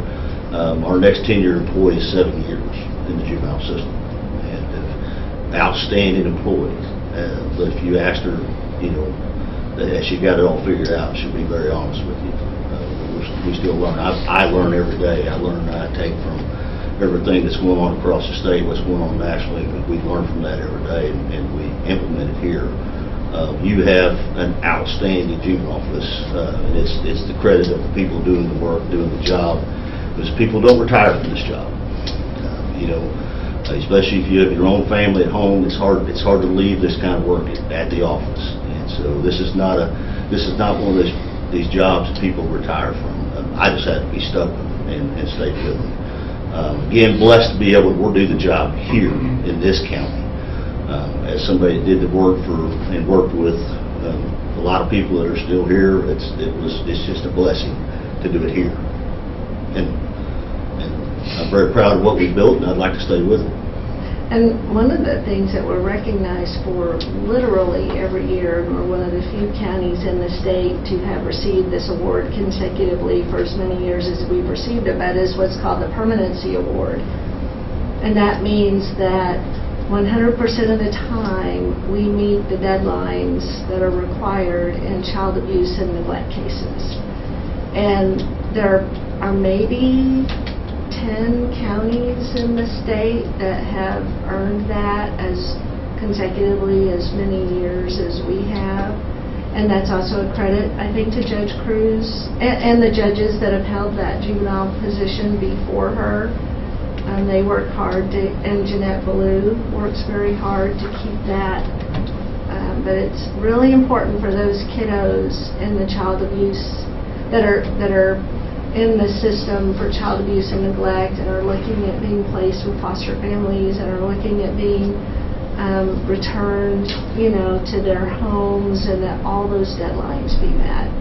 Speaker 7: Our next 10-year employee is 7 years in the juvenile system, and outstanding employee. But if you asked her, she got it all figured out, she'll be very honest with you. We still learn. I learn every day. I take from everything that's going on across the state, what's going on nationally. We learn from that every day, and we implement it here. You have an outstanding juvenile office, and it's the credit of the people doing the work, doing the job, because people don't retire from this job. Especially if you have your own family at home, it's hard to leave this kind of work at the office. And so this is not one of these jobs that people retire from. I just had to be stubborn and stay with them. Again, blessed to be able to do the job here in this county. As somebody that did the work and worked with a lot of people that are still here, it's just a blessing to do it here. And I'm very proud of what we built, and I'd like to stay with it.
Speaker 4: And one of the things that we're recognized for literally every year, and we're one of the few counties in the state to have received this award consecutively for as many years as we've received it, but is what's called the Permanency Award. And that means that 100% of the time, we meet the deadlines that are required in child abuse and neglect cases. And there are maybe 10 counties in the state that have earned that as consecutively as many years as we have. And that's also a credit, I think, to Judge Cruz and the judges that have held that juvenile position before her. They work hard to, and Jeanette Ballou works very hard to keep that. But it's really important for those kiddos in the child abuse that are in the system for child abuse and neglect and are looking at being placed with foster families and are looking at being returned, to their homes, and that all those deadlines be met.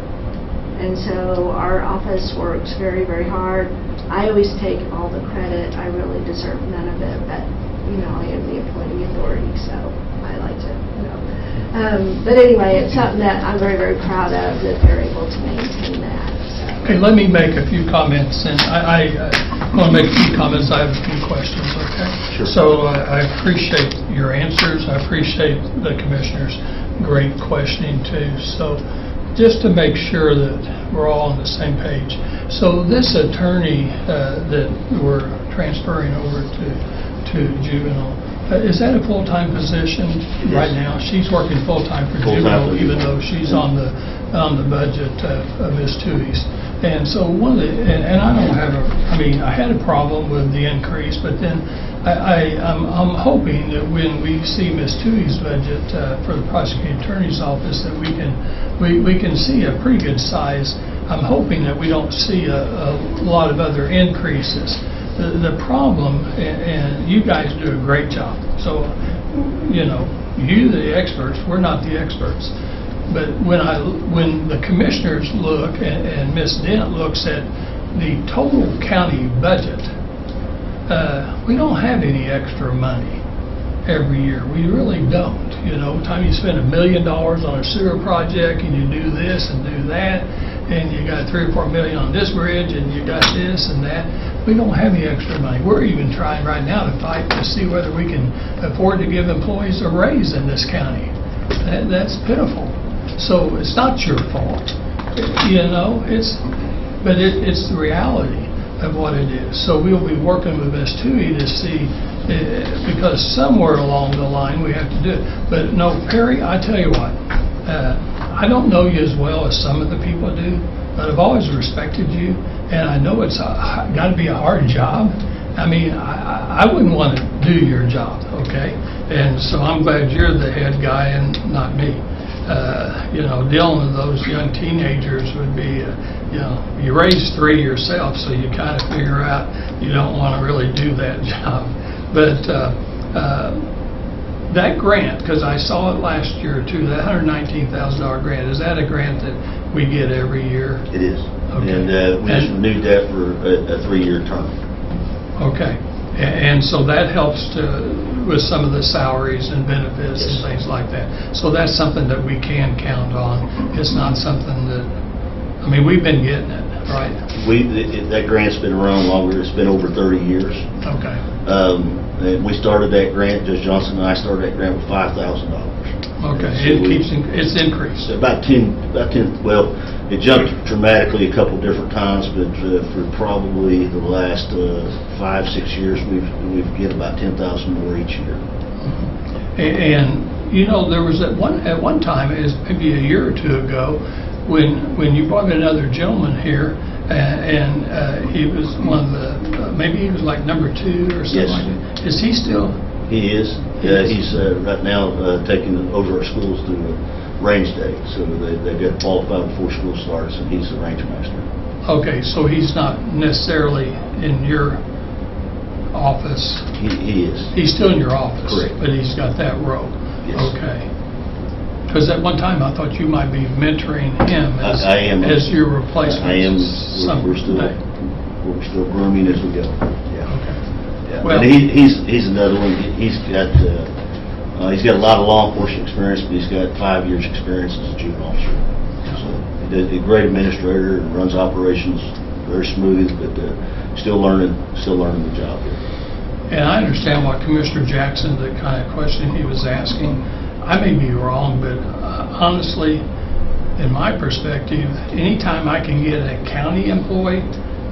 Speaker 4: And so our office works very, very hard. I always take all the credit. I really deserve none of it, but, I am the appointing authority, so I like to, But anyway, it's something that I'm very, very proud of, that they're able to maintain that.
Speaker 1: Okay, let me make a few comments, and I want to make a few comments. I have a few questions, okay?
Speaker 7: Sure.
Speaker 1: So I appreciate your answers. I appreciate the Commissioner's great questioning, too. So just to make sure that we're all on the same page. So this attorney that we're transferring over to juvenile, is that a full-time position right now? She's working full-time for juvenile, even though she's on the budget of Ms. Tuohy's. And so and I don't have I had a problem with the increase, but then I'm hoping that when we see Ms. Tuohy's budget for the prosecuting attorney's office, that we can see a pretty good size. I'm hoping that we don't see a lot of other increases. The problem, and you guys do a great job, so, you the experts, we're not the experts. But when the commissioners look, and Ms. Dent looks at the total county budget, we don't have any extra money every year. We really don't. Time you spend $1 million on a sewer project, and you do this and do that, and you got $3 or $4 million on this bridge, and you got this and that. We don't have any extra money. We're even trying right now to fight to see whether we can afford to give employees a raise in this county. That's pitiful. So it's not your fault, it's the reality of what it is. So we'll be working with Ms. Tuohy to see, because somewhere along the line we have to do it. But no, Perry, I tell you what, I don't know you as well as some of the people do, but I've always respected you, and I know it's got to be a hard job. I wouldn't want to do your job, okay? And so I'm glad you're the head guy and not me. Dealing with those young teenagers would be, you raise 3 yourself, so you kind of figure out you don't want to really do that job. But that grant, because I saw it last year too, that $119,000 grant, is that a grant that we get every year?
Speaker 7: It is.
Speaker 1: Okay.
Speaker 7: And we just renewed that for a 3-year term.
Speaker 1: Okay. And so that helps with some of the salaries and benefits and things like that. So that's something that we can count on. It's not something that, we've been getting it, right?
Speaker 7: That grant's been around longer. It's been over 30 years.
Speaker 1: Okay.
Speaker 7: We started that grant, Judge Johnson and I started that grant with $5,000.
Speaker 1: Okay.
Speaker 7: So
Speaker 1: It's increased.
Speaker 7: About 10, well, it jumped dramatically a couple different times, but for probably the last 5-6 years, we've get about 10,000 more each year.
Speaker 1: And there was at one time, it was maybe a year or two ago, when you brought another gentleman here, and he was one of the maybe he was like number 2 or something.
Speaker 7: Yes.
Speaker 1: Like that. Is he still?
Speaker 7: He is. He's right now taking over our schools through range day, so they get qualified before school starts, and he's the range master. Okay,
Speaker 1: so he's not necessarily in your office.
Speaker 7: He is.
Speaker 1: He's still in your office.
Speaker 7: Correct.
Speaker 1: But he's got that role.
Speaker 7: Yes.
Speaker 1: Okay. Because at one time I thought you might be mentoring him as,
Speaker 7: I am.
Speaker 1: as your replacement.
Speaker 7: I am. We're still grooming as we go. Yeah.
Speaker 1: Okay.
Speaker 7: Yeah.
Speaker 1: Well-
Speaker 7: And he's another one. He's got a lot of law enforcement experience, but he's got 5 years' experience as a juvenile officer. So he's a great administrator and runs operations very smooth, but still learning the job here.
Speaker 1: And I understand what Commissioner Jackson, the kind of question he was asking. I may be wrong, but honestly, in my perspective, anytime I can get a county employee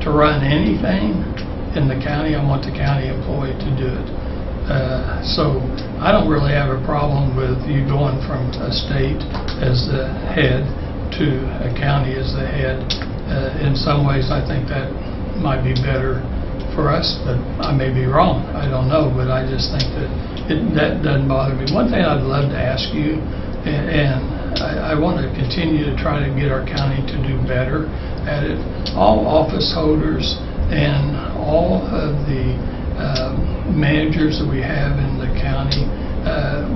Speaker 1: to run anything in the county, I want the county employee to do it. So I don't really have a problem with you going from a state as the head to a county as the head. In some ways, I think that might be better for us, but I may be wrong. I don't know, but I just think that that doesn't bother me. One thing I'd love to ask you, and I want to continue to try to get our county to do better at it. All office holders and all of the managers that we have in the county,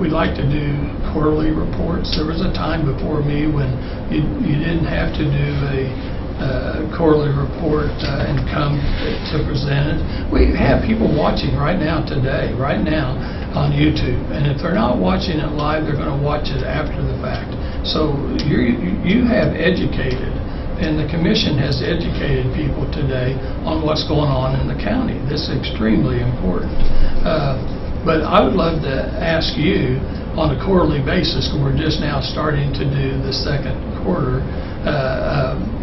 Speaker 1: we'd like to do quarterly reports. There was a time before me when you didn't have to do a quarterly report and come to present it. We have people watching right now on YouTube, and if they're not watching it live, they're going to watch it after the fact. So you have educated, and the commission has educated people today on what's going on in the county. This is extremely important. But I would love to ask you on a quarterly basis, because we're just now starting to do the second quarter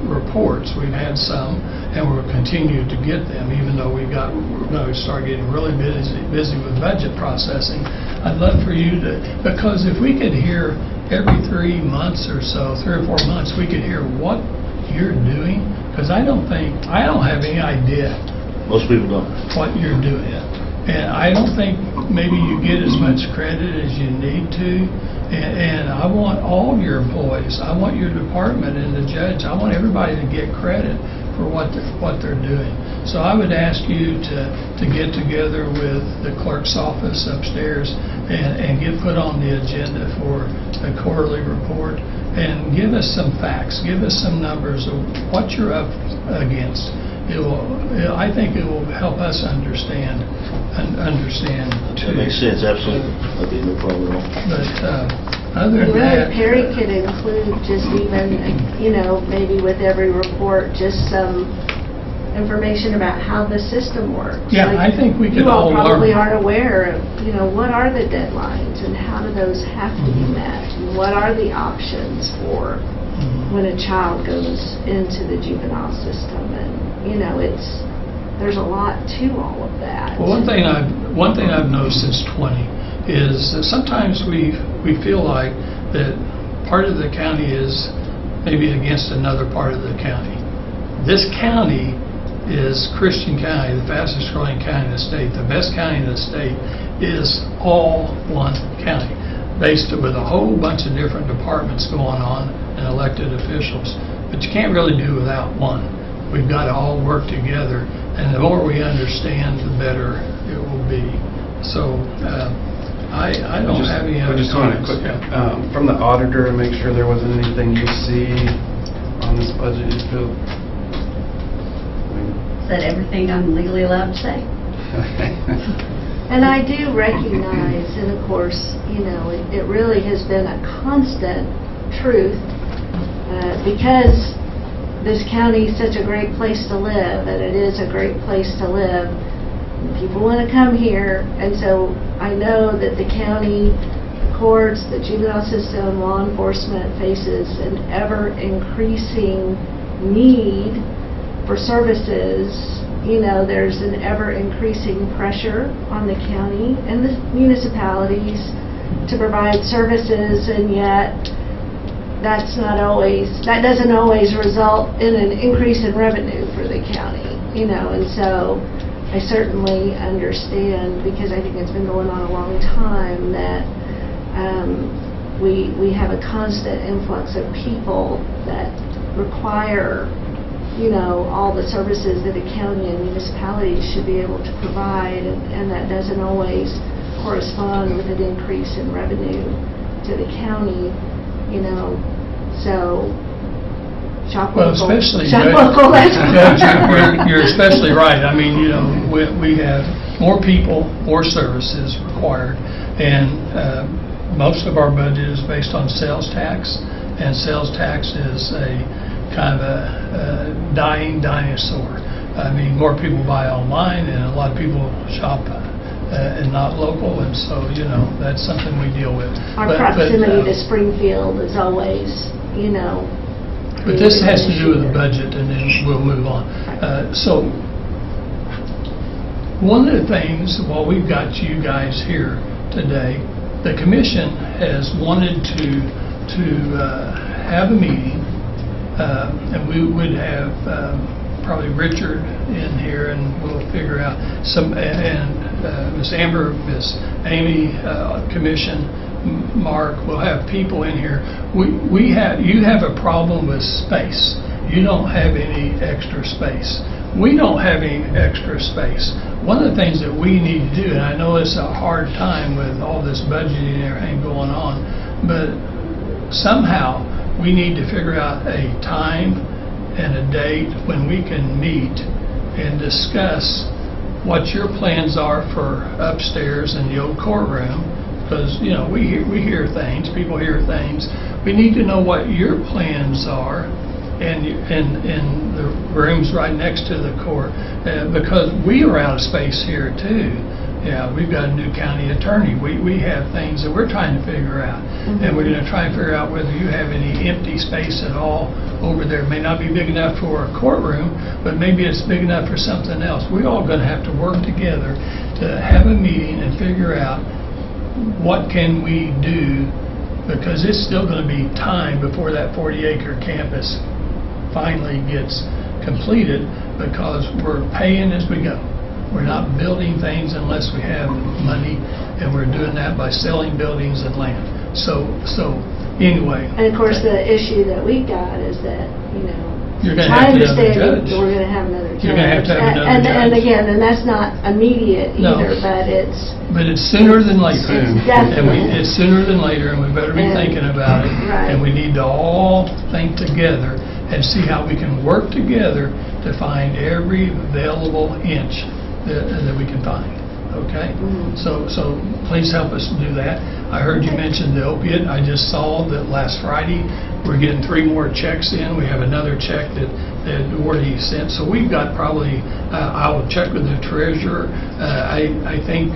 Speaker 1: reports. We've had some, and we'll continue to get them, even though we're going to start getting really busy with budget processing. I'd love for you to, because if we could hear every 3 months or so, 3 or 4 months, we could hear what you're doing, because I don't have any idea
Speaker 7: Most people don't.
Speaker 1: what you're doing. And I don't think maybe you get as much credit as you need to. And I want all your employees, I want your department and the judge, I want everybody to get credit for what they're doing. So I would ask you to get together with the clerk's office upstairs and get put on the agenda for a quarterly report, and give us some facts, give us some numbers of what you're up against. I think it will help us understand.
Speaker 7: That makes sense, absolutely. That'd be no problem at all.
Speaker 1: But other than
Speaker 4: Really,
Speaker 1: that,
Speaker 4: Perry could include just even, maybe with every report, just some information about how the system works.
Speaker 1: Yeah,
Speaker 4: Like,
Speaker 1: I think we could
Speaker 4: you all
Speaker 1: all
Speaker 4: probably
Speaker 1: learn.
Speaker 4: aren't aware of, what are the deadlines and how do those have to be met? And what are the options for when a child goes into the juvenile system? And, there's a lot to all of that.
Speaker 1: Well, one thing I've noticed since 20 is that sometimes we feel like that part of the county is maybe against another part of the county. This county is Christian County, the fastest growing county in the state. The best county in the state is all one county, based with a whole bunch of different departments going on and elected officials. But you can't really do without one. We've got to all work together, and the more we understand, the better it will be. So I don't have any other
Speaker 3: Just want to
Speaker 1: comments.
Speaker 3: quick,
Speaker 1: Yeah.
Speaker 3: from the auditor, make sure there wasn't anything you see on this budget you feel.
Speaker 6: Is that everything I'm legally allowed to say?
Speaker 4: And I do recognize, and of course, it really has been a constant truth, because this county is such a great place to live, and it is a great place to live. People want to come here, and so I know that the county, the courts, the juvenile system, law enforcement faces an ever-increasing need for services. There's an ever-increasing pressure on the county and the municipalities to provide services, and yet that doesn't always result in an increase in revenue for the county, and so I certainly understand, because I think it's been going on a long time, that we have a constant influx of people that require all the services that a county and municipalities should be able to provide, and that doesn't always correspond with an increase in revenue to the county, so shop
Speaker 1: Well,
Speaker 4: local.
Speaker 1: especially,
Speaker 4: Shop
Speaker 1: Judge,
Speaker 4: local, that's
Speaker 1: Judge, you're especially right. I mean, we have more people, more services required, and most of our budget is based on sales tax, and sales tax is a kind of a dying dinosaur. I mean, more people buy online, and a lot of people shop and not local, and so, that's something we deal with.
Speaker 4: Our proximity to Springfield is always,
Speaker 1: But this has to do with the budget, and then we'll move on. So, one of the things, while we've got you guys here today, the commission has wanted to have a meeting, and we would have probably Richard in here, and we'll figure out and Miss Amber, Miss Amy, commission, Mark, we'll have people in here. You have a problem with space. You don't have any extra space. We don't have any extra space. One of the things that we need to do, and I know it's a hard time with all this budgeting and everything going on, but somehow we need to figure out a time and a date when we can meet and discuss what your plans are for upstairs in the old courtroom, because, we hear things, people hear things. We need to know what your plans are and in the rooms right next to the court, because we are out of space here too. Yeah, we've got a new county attorney. We have things that we're trying to figure out, and we're going to try and figure out whether you have any empty space at all over there. It may not be big enough for a courtroom, but maybe it's big enough for something else. We're all going to have to work together to have a meeting and figure out what can we do, because it's still going to be time before that 40-acre campus finally gets completed, because we're paying as we go. We're not building things unless we have money, and we're doing that by selling buildings and land. So anyway.
Speaker 4: And of course, the issue that we've got is that,
Speaker 1: You're going to have
Speaker 4: my
Speaker 1: to have another
Speaker 4: understanding,
Speaker 1: judge.
Speaker 4: we're going to have another judge.
Speaker 1: You're going to have another
Speaker 4: And
Speaker 1: judge.
Speaker 4: again, and that's not immediate
Speaker 1: No.
Speaker 4: either, but it's.
Speaker 1: But it's sooner than later.
Speaker 3: Soon.
Speaker 4: Definitely.
Speaker 1: It's sooner than later, and we better be
Speaker 4: And-
Speaker 1: thinking about it.
Speaker 4: Right.
Speaker 1: And we need to all think together and see how we can work together to find every available inch that we can find, okay?
Speaker 4: Mhm.
Speaker 1: So please help us do that. I heard you mention the opiate. I just saw that last Friday, we're getting 3 more checks in. We have another check that already sent. So we've got probably, I will check with the treasurer. I think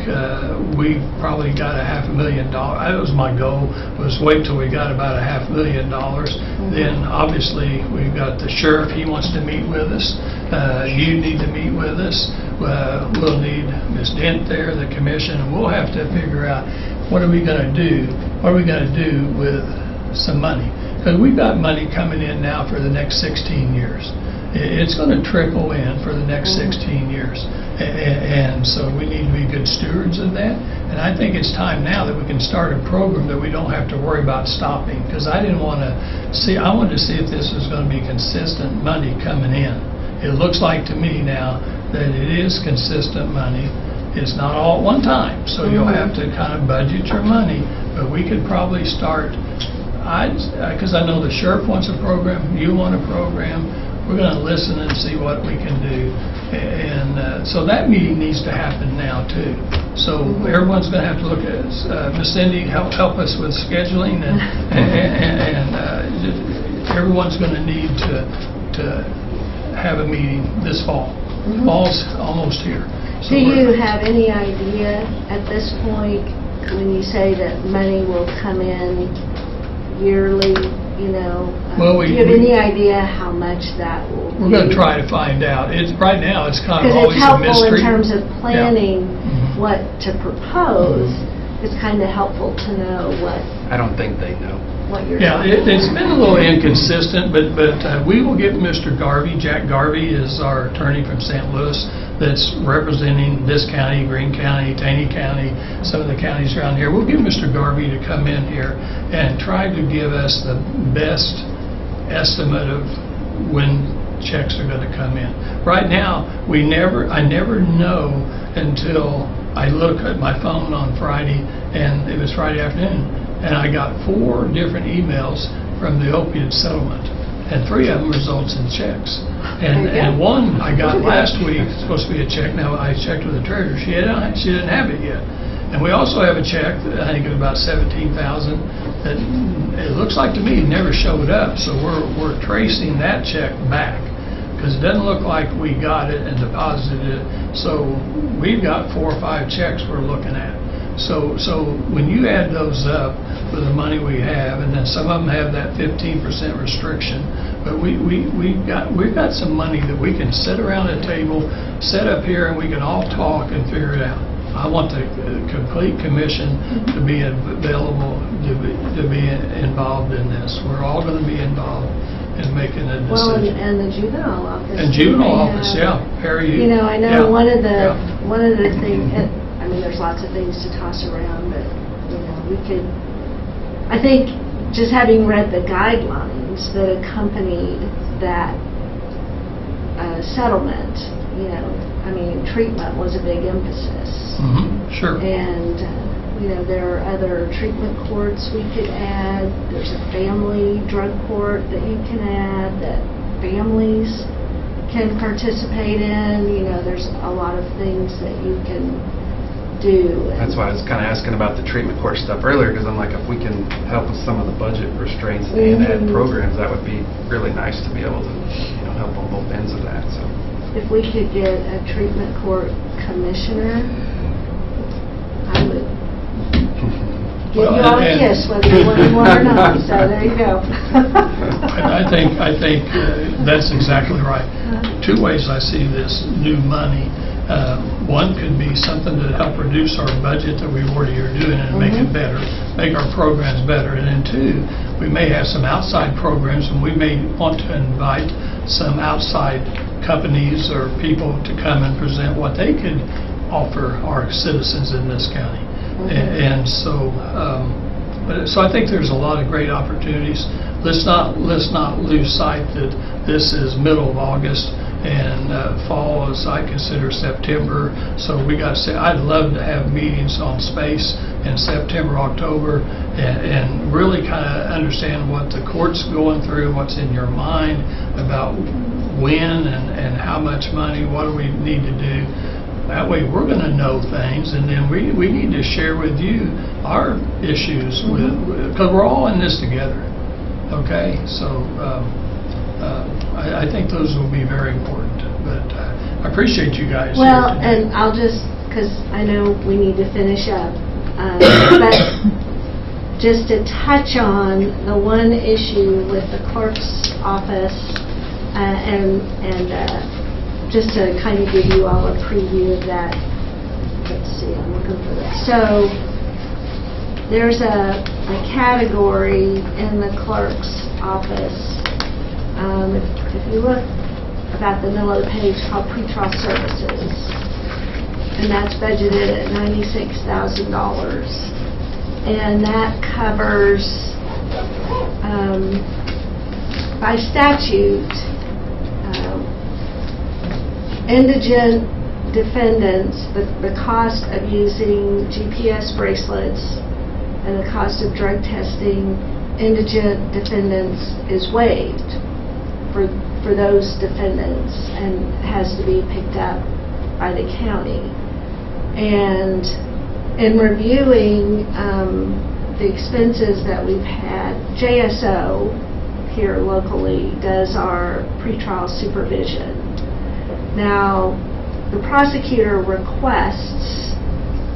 Speaker 1: we've probably got $500,000. That was my goal, was wait till we got about $500,000. Then obviously we've got the sheriff, he wants to meet with us. You need to meet with us. We'll need Ms. Dent there, the commission, and we'll have to figure out what are we going to do? What are we going to do with some money? Because we've got money coming in now for the next 16 years. It's going to trickle in for the next 16 years. And so we need to be good stewards of that. And I think it's time now that we can start a program that we don't have to worry about stopping. Because I wanted to see if this was going to be consistent money coming in. It looks like to me now that it is consistent money. It's not all at one time, so you'll have to kind of budget your money. But we could probably start, because I know the sheriff wants a program, you want a program. We're going to listen and see what we can do. And so that meeting needs to happen now too. So everyone's going to have to look at it. Ms. Cindy, help us with scheduling, and everyone's going to need to have a meeting this fall. Fall's almost here. So
Speaker 4: Do you
Speaker 1: we're-
Speaker 4: have any idea at this point, when you say that money will come in yearly,
Speaker 1: Well,
Speaker 4: do you have any idea how much that will be?
Speaker 1: We're going to try to find out. Right now, it's kind of
Speaker 4: Because
Speaker 1: always
Speaker 4: it's
Speaker 1: a
Speaker 4: helpful
Speaker 1: mystery.
Speaker 4: in terms of planning
Speaker 1: Mhm.
Speaker 4: what to propose. It's kind of helpful to know
Speaker 3: I don't think they know.
Speaker 4: what you're
Speaker 1: Yeah,
Speaker 4: talking
Speaker 1: it's
Speaker 4: about.
Speaker 1: been a little inconsistent, but we will get Mr. Garvey. Jack Garvey is our attorney from St. Louis that's representing this county, Greene County, Taney County, some of the counties around here. We'll get Mr. Garvey to come in here and try to give us the best estimate of when checks are going to come in. Right now, I never know until I look at my phone on Friday, and it was Friday afternoon, and I got 4 different emails from the opiate settlement. and 3 of them results in checks. And one I got last week, supposed to be a check. Now, I checked with the treasurer. She didn't have it yet. And we also have a check, that I think of about $17,000, that it looks like to me never showed up. So we're tracing that check back, because it doesn't look like we got it and deposited it. So we've got 4 or 5 checks we're looking at. So when you add those up with the money we have, and then some of them have that 15% restriction, but we've got some money that we can sit around a table, set up here, and we can all talk and figure it out. I want the complete commission to be available, to be involved in this. We're all going to be involved in making a
Speaker 4: Well,
Speaker 1: decision.
Speaker 4: and the juvenile office.
Speaker 1: And juvenile
Speaker 4: they
Speaker 1: office,
Speaker 4: have-
Speaker 1: yeah. Harry,
Speaker 4: You know, I know
Speaker 1: yeah,
Speaker 4: one of the
Speaker 1: yeah.
Speaker 4: things, I mean, there's lots of things to toss around, but, you know, we could, I think, just having read the guidelines that accompanied that settlement, you know, I mean, treatment was a big emphasis.
Speaker 1: Sure.
Speaker 4: And, you know, there are other treatment courts we could add. There's a family drug court that you can add, that families can participate in. You know, there's a lot of things that you can do.
Speaker 3: That's why I was kind of asking about the treatment court stuff earlier, because I'm like, if we can help with some of the budget restraints and add programs, that would be really nice to be able to, you know, help on both ends of that, so.
Speaker 4: If we could get a treatment court commissioner, I would give
Speaker 1: Well,
Speaker 4: you all a
Speaker 1: and-
Speaker 4: kiss, whether you want one or not. So there you go.
Speaker 1: I think that's exactly right. 2 ways I see this new money. One could be something to help reduce our budget that we already are doing and make it better, make our programs better. And then 2, we may have some outside programs, and we may want to invite some outside companies or people to come and present what they could offer our citizens in this county. And so, so I think there's a lot of great opportunities. Let's not lose sight that this is middle of August, and fall is, I consider, September. So we got to say, I'd love to have meetings on space in September, October, and really kind of understand what the court's going through, what's in your mind about when and how much money, what do we need to do. That way we're going to know things, and then we need to share with you our issues, because we're all in this together. Okay? So I think those will be very important. But I appreciate you guys here
Speaker 4: Well,
Speaker 1: today.
Speaker 4: and I'll just, because I know we need to finish up, but just to touch on the one issue with the clerk's office, and just to kind of give you all a preview of that. Let's see, I'm looking for this. So there's a category in the clerk's office, if you look about the middle of the page, called pretrial services, and that's budgeted at $96,000, and that covers, by statute, indigent defendants, the cost of using GPS bracelets and the cost of drug testing indigent defendants is waived for those defendants, and has to be picked up by the county. And in reviewing the expenses that we've had, JSO here locally does our pretrial supervision. Now, the prosecutor requests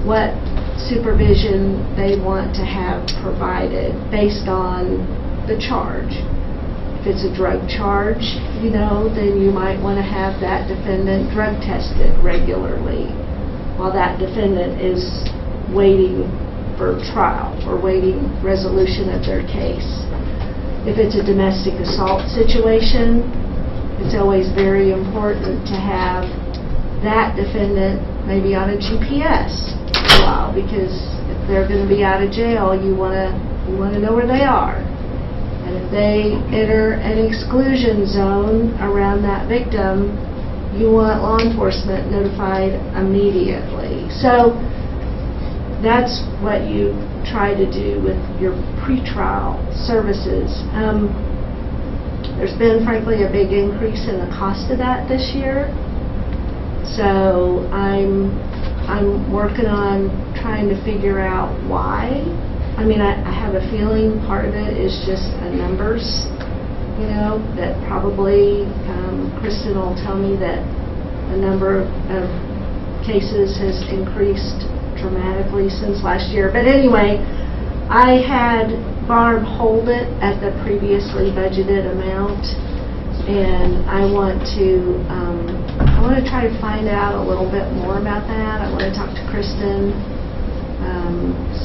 Speaker 4: what supervision they want to have provided based on the charge. If it's a drug charge, you know, then you might want to have that defendant drug tested regularly while that defendant is waiting for trial or waiting resolution of their case. If it's a domestic assault situation, it's always very important to have that defendant maybe on a GPS for a while, because if they're going to be out of jail, you want to know where they are. And if they enter an exclusion zone around that victim, you want law enforcement notified immediately. So that's what you try to do with your pretrial services. There's been frankly a big increase in the cost of that this year. So I'm working on trying to figure out why. I mean, I have a feeling part of it is just numbers, you know, that probably Kristen will tell me that the number of cases has increased dramatically since last year. But anyway, I had Barb hold it at the previously budgeted amount, and I want to try to find out a little bit more about that. I want to talk to Kristen,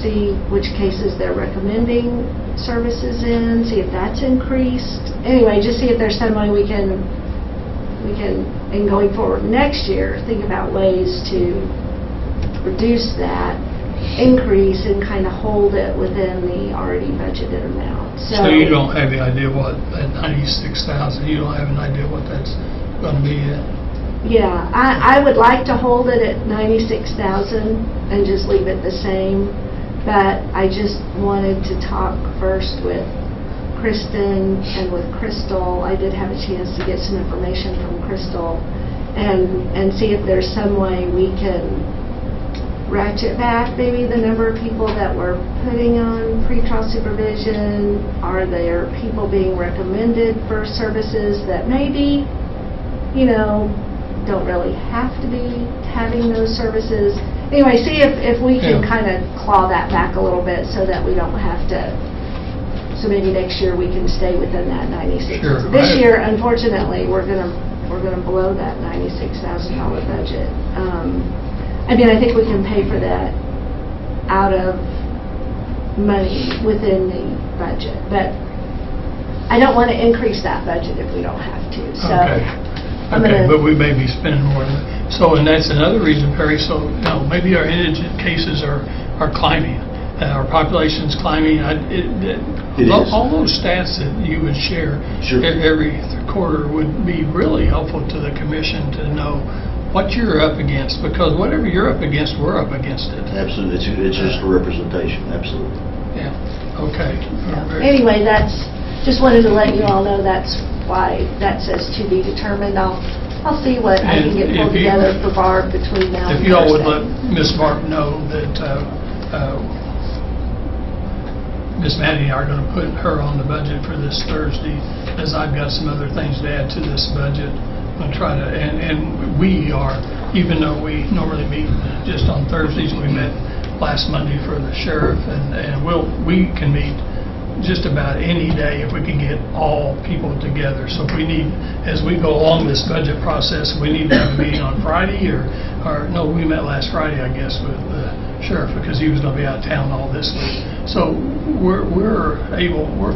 Speaker 4: see which cases they're recommending services in, see if that's increased. Anyway, just see if there's some way we can, in going forward next year, think about ways to reduce that increase and kind of hold it within the already budgeted amount.
Speaker 1: So you don't have any idea what, at 96,000, you don't have an idea what that's going to be yet?
Speaker 4: Yeah, I would like to hold it at 96,000 and just leave it the same, but I just wanted to talk first with Kristen and with Crystal. I did have a chance to get some information from Crystal and see if there's some way we can ratchet back maybe the number of people that we're putting on pretrial supervision. Are there people being recommended for services that maybe, you know, don't really have to be having those services? Anyway, see if we can kind of claw that back a little bit so that we don't have to, so maybe next year we can stay within that 96.
Speaker 1: Sure.
Speaker 4: This year, unfortunately, we're gonna blow that $96,000 budget. I mean, I think we can pay for that out of money within the budget, but I don't want to increase that budget if we don't have to. So
Speaker 1: Okay.
Speaker 4: I'm
Speaker 1: Okay,
Speaker 4: gonna-
Speaker 1: but we may be spending more than that. So, and that's another reason, Perry, so, you know, maybe our indigent cases are climbing, our population's climbing.
Speaker 7: It is.
Speaker 1: All those stats that you would share
Speaker 7: Sure.
Speaker 1: every quarter would be really helpful to the commission to know what you're up against, because whatever you're up against, we're up against it.
Speaker 7: Absolutely, it's just a representation, absolutely.
Speaker 1: Yeah, okay.
Speaker 4: Anyway, just wanted to let you all know that's why that says to be determined. I'll see what I can get
Speaker 1: And
Speaker 4: pulled
Speaker 1: if you-
Speaker 4: together for Barb between now and
Speaker 1: If you all would
Speaker 4: Thursday.
Speaker 1: let Ms. Barb know that Ms. Maddie and I are going to put her on the budget for this Thursday, as I've got some other things to add to this budget. I'm going to try to, and we are, even though we normally meet just on Thursdays, we met last Monday for the sheriff, and we can meet just about any day if we can get all people together. So if we need, as we go along this budget process, we need to have a meeting on Friday, or no, we met last Friday, I guess, with the sheriff, because he was going to be out of town all this week. So we're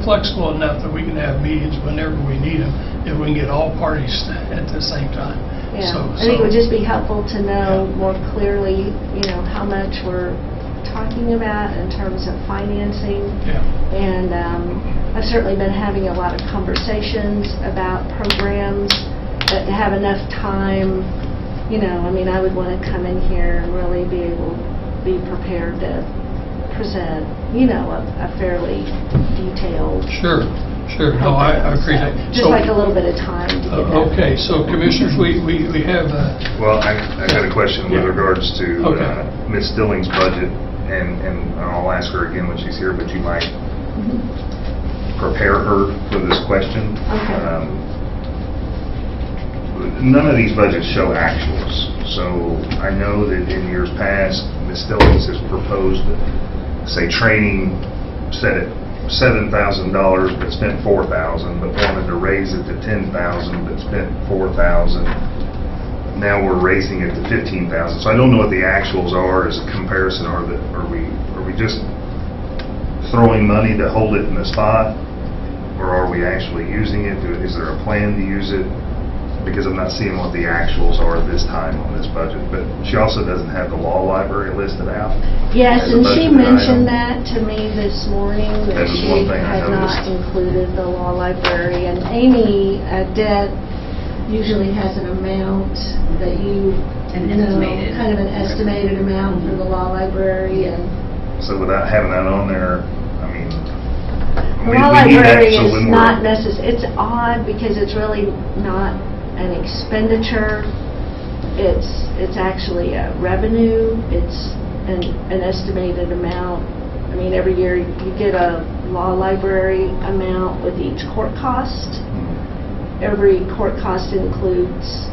Speaker 1: flexible enough that we can have meetings whenever we need them, if we can get all parties at the same time.
Speaker 4: Yeah,
Speaker 1: So-
Speaker 4: I think it would just be helpful to know more clearly, you know, how much we're talking about in terms of financing.
Speaker 1: Yeah.
Speaker 4: And I've certainly been having a lot of conversations about programs, but to have enough time, you know, I mean, I would want to come in here and really be prepared to present, you know, a fairly detailed
Speaker 1: Sure. No, I agree.
Speaker 4: So, just like a little bit of time to get that.
Speaker 1: Okay, so commissioners, we have,
Speaker 5: Well, I got a question with
Speaker 1: Yeah.
Speaker 5: regards to
Speaker 1: Okay.
Speaker 5: Ms. Stilling's budget, and I'll ask her again when she's here, but you might prepare her for this question.
Speaker 4: Okay.
Speaker 5: None of these budgets show actuals, so I know that in years past, Ms. Stillings has proposed, say, training set at $7,000 but spent $4,000, but wanted to raise it to $10,000 but spent $4,000. Now we're raising it to $15,000. So I don't know what the actuals are as a comparison. Are we just throwing money to hold it in the spot, or are we actually using it? Is there a plan to use it? Because I'm not seeing what the actuals are this time on this budget. But she also doesn't have the law library listed out.
Speaker 4: Yes,
Speaker 5: as a
Speaker 4: and she
Speaker 5: budgeted
Speaker 4: mentioned
Speaker 5: item.
Speaker 4: that to me this morning, that
Speaker 5: That was
Speaker 4: she
Speaker 5: one thing I
Speaker 4: had not
Speaker 5: noticed.
Speaker 4: included the law library. And Amy Dent usually has an amount that you
Speaker 6: An
Speaker 4: know,
Speaker 6: estimated.
Speaker 4: kind of an estimated amount for the law library, and
Speaker 5: So without having that on there, I mean, we
Speaker 4: Law
Speaker 5: need that,
Speaker 4: library
Speaker 5: so
Speaker 4: is
Speaker 5: when
Speaker 4: not
Speaker 5: we're,
Speaker 4: it's odd because it's really not an expenditure. It's actually a revenue. It's an estimated amount. I mean, every year you get a law library amount with each court cost. Every court cost includes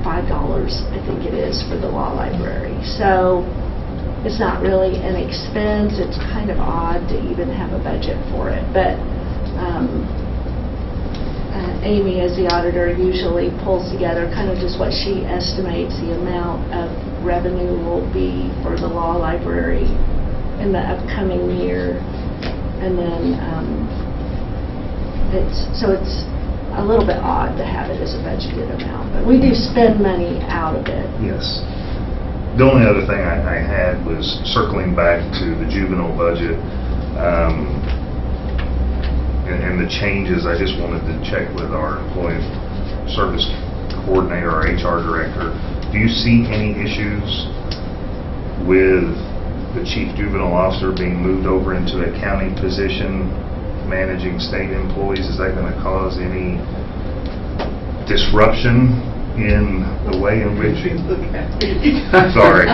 Speaker 4: $5, I think it is, for the law library. So it's not really an expense. It's kind of odd to even have a budget for it. But Amy, as the auditor, usually pulls together kind of just what she estimates the amount of revenue will be for the law library in the upcoming year. And then it's a little bit odd to have it as a budgeted amount, but we do spend money out of it.
Speaker 5: yes. The only other thing I had was circling back to the juvenile budget, and the changes. I just wanted to check with our employee service coordinator, our HR director. Do you see any issues with the chief juvenile officer being moved over into a county position managing state employees? Is that going to cause any disruption in the way in which... Sorry.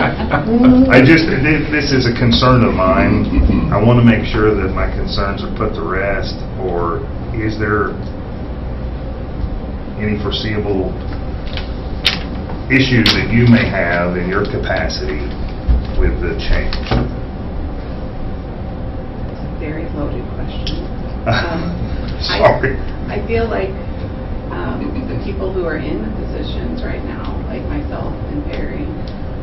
Speaker 5: This is a concern of mine. I want to make sure that my concerns are put to rest, or is there any foreseeable issues that you may have in your capacity with the change?
Speaker 8: Very loaded question.
Speaker 5: Sorry.
Speaker 8: I feel like the people who are in the positions right now, like myself and Barry,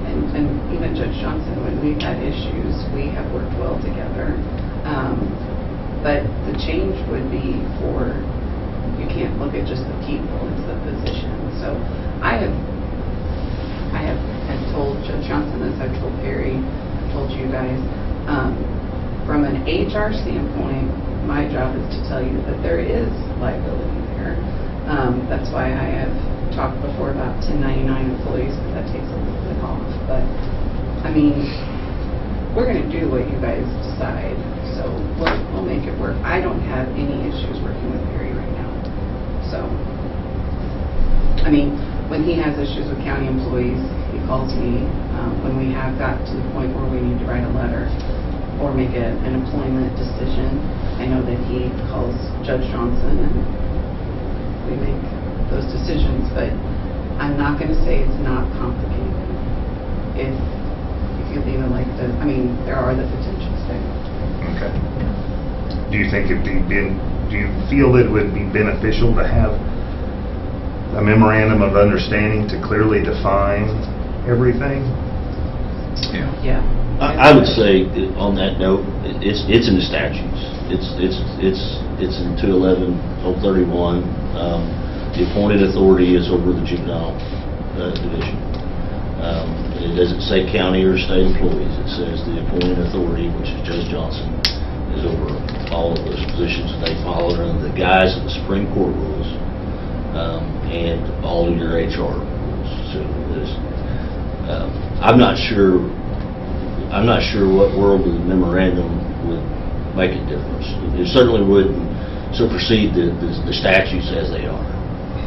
Speaker 8: and even Judge Johnson, when we've had issues, we have worked well together. But the change would be for, you can't look at just the people, it's the position. So I have told Judge Johnson, as I've told Barry, I've told you guys, from an HR standpoint, my job is to tell you that there is liability there. That's why I have talked before about 1099 employees, because that takes a little bit off. But, I mean, we're going to do what you guys decide, so we'll make it work. I don't have any issues working with Barry right now. So, I mean, when he has issues with county employees, he calls me. When we have got to the point where we need to write a letter or make an employment decision, I know that he calls Judge Johnson and we make those decisions. But I'm not going to say it's not complicated. If you leave it like this, I mean, there are the potentials there.
Speaker 5: Okay. Do you think do you feel it would be beneficial to have a memorandum of understanding to clearly define everything?
Speaker 8: Yeah.
Speaker 7: I would say on that note, it's in the statutes. It's in 211-031. The appointed authority is over the juvenile division. It doesn't say county or state employees. It says the appointed authority, which is Judge Johnson, is over all of those positions, and they follow under the guise of the Supreme Court rules and all of your HR rules. So I'm not sure what world of the memorandum would make a difference. It certainly wouldn't supersede the statutes as they are.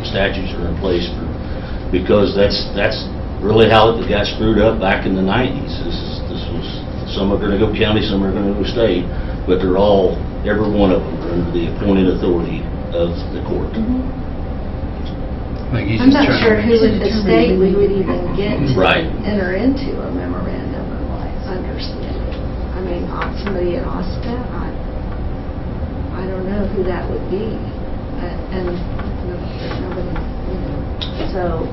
Speaker 7: The statutes are in place because that's really how it got screwed up back in the 90s. This was, some are going to go county, some are going to go state, but they're all, every one of them are under the appointed authority of the court.
Speaker 4: I'm not sure who at the state we would even get to
Speaker 7: Right.
Speaker 4: enter into a memorandum of understanding. I mean, somebody in Austin, I don't know who that would be. And there's nobody, so.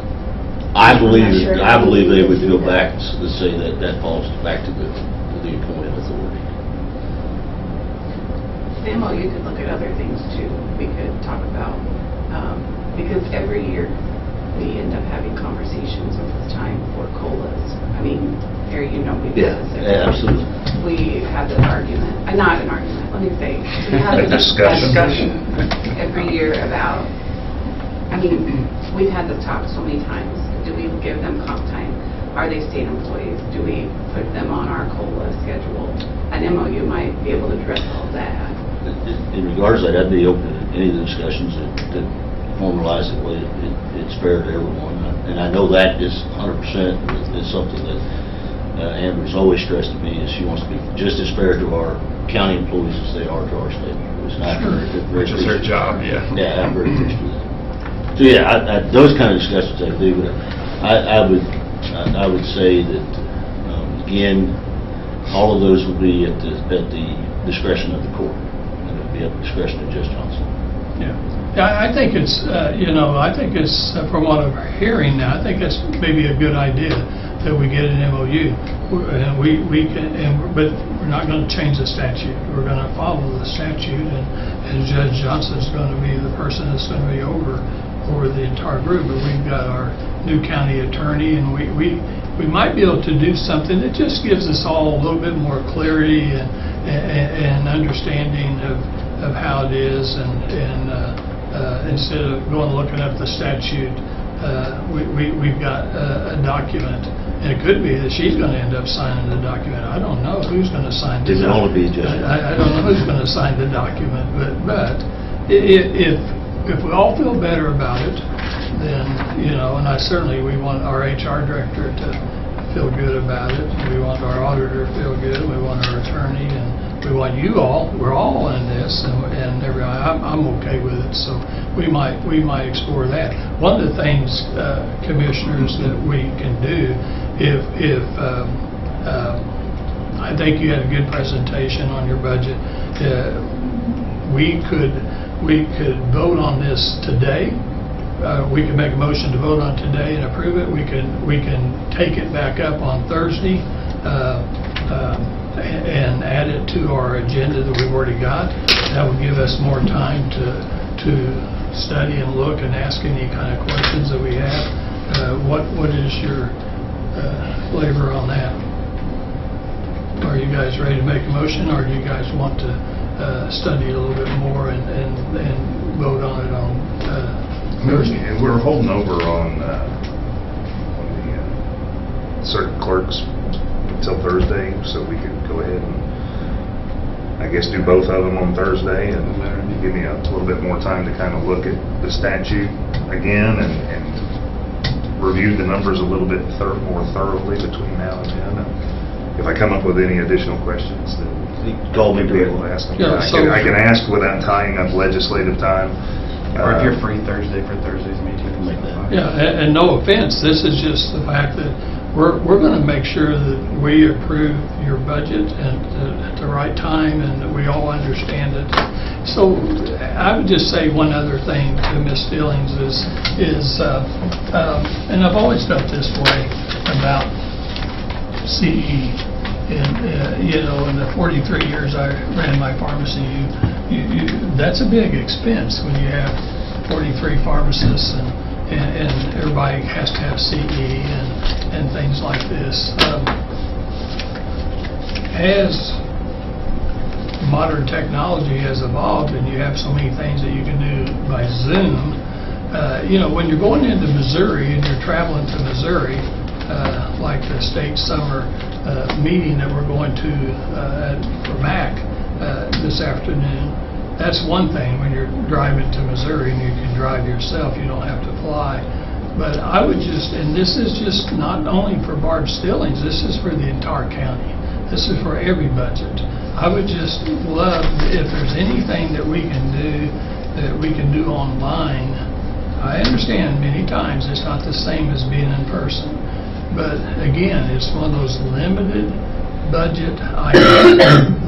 Speaker 7: I
Speaker 4: I'm
Speaker 7: believe
Speaker 4: not sure
Speaker 7: I
Speaker 4: who
Speaker 7: believe they would
Speaker 4: do
Speaker 7: go
Speaker 4: that.
Speaker 7: back to say that falls back to the appointed authority.
Speaker 8: The MOU could look at other things too. We could talk about, because every year we end up having conversations when it's time for COLAs. I mean, Harry, you know, we do
Speaker 7: Yeah,
Speaker 8: this every year.
Speaker 7: absolutely.
Speaker 8: We have this argument, not an argument, let me say. We have
Speaker 5: A
Speaker 8: this
Speaker 5: discussion.
Speaker 8: every year about, I mean, we've had this talk so many times. Do we give them comp time? Are they state employees? Do we put them on our COLA schedule? An MOU might be able to address all that.
Speaker 7: in regards to that, I'd be open to any of the discussions that formalize it, way it's fair to everyone. And I know that is 100% is something that Amber's always stressed to me, is she wants to be just as fair to our county employees as they are to our state employees. And I very
Speaker 3: Which is her
Speaker 7: appreciate
Speaker 3: job, yeah.
Speaker 7: Yeah, I'm very appreciative of that. So, yeah, those kind of discussions I do, but I would say that, again, all of those would be at the discretion of the court. And it would be at the discretion of Judge Johnson.
Speaker 1: Yeah, I think it's, I think it's, from what I'm hearing now, I think it's maybe a good idea that we get an MOU. And we can, but we're not going to change the statute. We're going to follow the statute, and Judge Johnson's going to be the person that's going to be over the entire group. But we've got our new county attorney, and we might be able to do something that just gives us all a little bit more clarity and understanding of how it is, and instead of going looking up the statute, we've got a document, and it could be that she's going to end up signing the document. I don't know who's going to sign the
Speaker 7: It can only be
Speaker 1: document.
Speaker 7: Judge.
Speaker 1: I don't know who's going to sign the document, but if we all feel better about it, then, and we want our HR director to feel good about it. We want our auditor to feel good. We want our attorney, and we want you all. We're all in this, and everybody. I'm okay with it. So we might explore that. One of the things, commissioners, that we can do, if I think you had a good presentation on your budget. We could vote on this today. We can make a motion to vote on today and approve it. We can take it back up on Thursday and add it to our agenda that we've already got. That would give us more time to study and look and ask any kind of questions that we have. What is your flavor on that? Are you guys ready to make a motion, or do you guys want to study it a little bit more and vote on it on Thursday?
Speaker 5: And we're holding over on the circuit clerks until Thursday, so we could go ahead and, I guess, do both of them on Thursday, and give me a little bit more time to kind of look at the statute again and review the numbers a little bit more thoroughly between now and then. If I come up with any additional questions, then
Speaker 7: Call me,
Speaker 5: I'll be able to ask them.
Speaker 1: Yeah,
Speaker 5: I can ask without tying up legislative time.
Speaker 3: Or if you're free Thursday for Thursday's meeting.
Speaker 7: Make that.
Speaker 1: Yeah, and no offense, this is just the fact that we're going to make sure that we approve your budget at the right time, and that we all understand it. So I would just say one other thing to Ms. Stillings is and I've always felt this way about CE. And in the 43 years I ran my pharmacy, that's a big expense when you have 43 pharmacists and everybody has to have CE and things like this. As modern technology has evolved and you have so many things that you can do by Zoom, when you're going into Missouri and you're traveling to Missouri, like the state summer meeting that we're going to for MAC this afternoon, that's one thing. When you're driving to Missouri and you can drive yourself, you don't have to fly. But I would and this is just not only for Barb Stillings, this is for the entire county. This is for every budget. I would just love if there's anything that we can do online. I understand many times it's not the same as being in person. But again, it's one of those limited budget items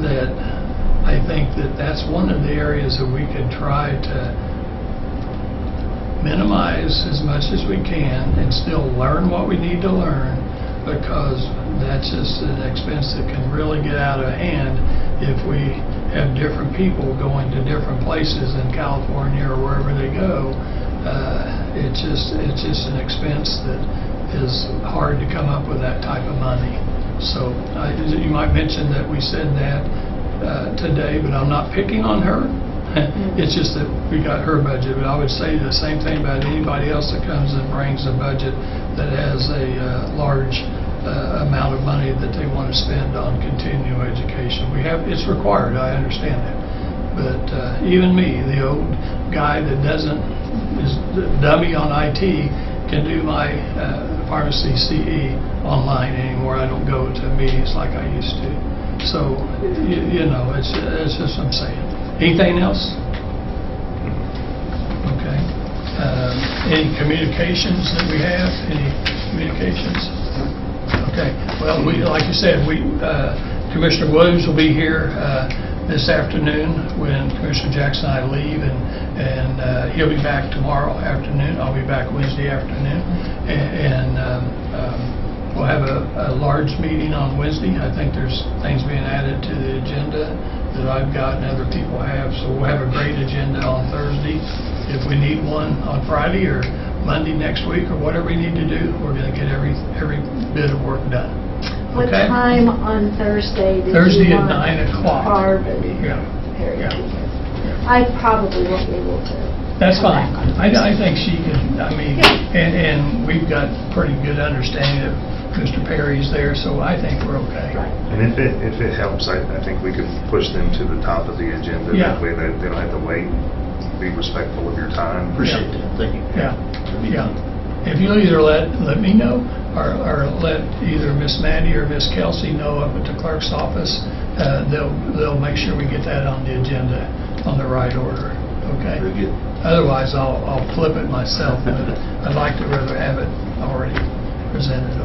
Speaker 1: that I think that's one of the areas that we could try to minimize as much as we can and still learn what we need to learn, because that's just an expense that can really get out of hand if we have different people going to different places in California or wherever they go. It's just an expense that is hard to come up with that type of money. So you might mention that we said that today, but I'm not picking on her. It's just that we got her budget. But I would say the same thing about anybody else that comes and brings a budget that has a large amount of money that they want to spend on continuing education. It's required, I understand that. But even me, the old guy that is the dummy on IT, can do my pharmacy CE online anymore. I don't go to meetings like I used to. So, you know, it's just what I'm saying. Anything else? Okay. Any communications that we have? Any communications? Okay. Well, like you said, Commissioner Williams will be here this afternoon when Commissioner Jackson and I leave, and he'll be back tomorrow afternoon. I'll be back Wednesday afternoon, and we'll have a large meeting on Wednesday. I think there's things being added to the agenda that I've got and other people have, so we'll have a great agenda on Thursday. If we need one on Friday or Monday next week or whatever we need to do, we're going to get every bit of work done.
Speaker 4: What
Speaker 1: Okay?
Speaker 4: time on Thursday did
Speaker 1: Thursday
Speaker 4: you
Speaker 1: at
Speaker 4: want
Speaker 1: 9 o'clock.
Speaker 4: Barb and
Speaker 1: Yeah.
Speaker 4: Perry
Speaker 1: Yeah.
Speaker 4: to be here? I probably won't be able to.
Speaker 1: That's
Speaker 4: come
Speaker 1: fine.
Speaker 4: back on
Speaker 1: I think she can, I mean, and we've got pretty good understanding of Mr. Perry's there, so I think we're okay.
Speaker 4: Right.
Speaker 5: And if it helps, I think we could push them to the top of the agenda.
Speaker 1: Yeah.
Speaker 5: That way they don't have to wait. Be respectful of your time.
Speaker 7: Appreciate that, thank you.
Speaker 1: Yeah, yeah. If you'll either let me know, or let either Miss Maddie or Miss Kelsey know up at the clerk's office, they'll make sure we get that on the agenda on the right order, okay?
Speaker 7: Very good.
Speaker 1: Otherwise, I'll flip it myself, but I'd like to rather have it already presented.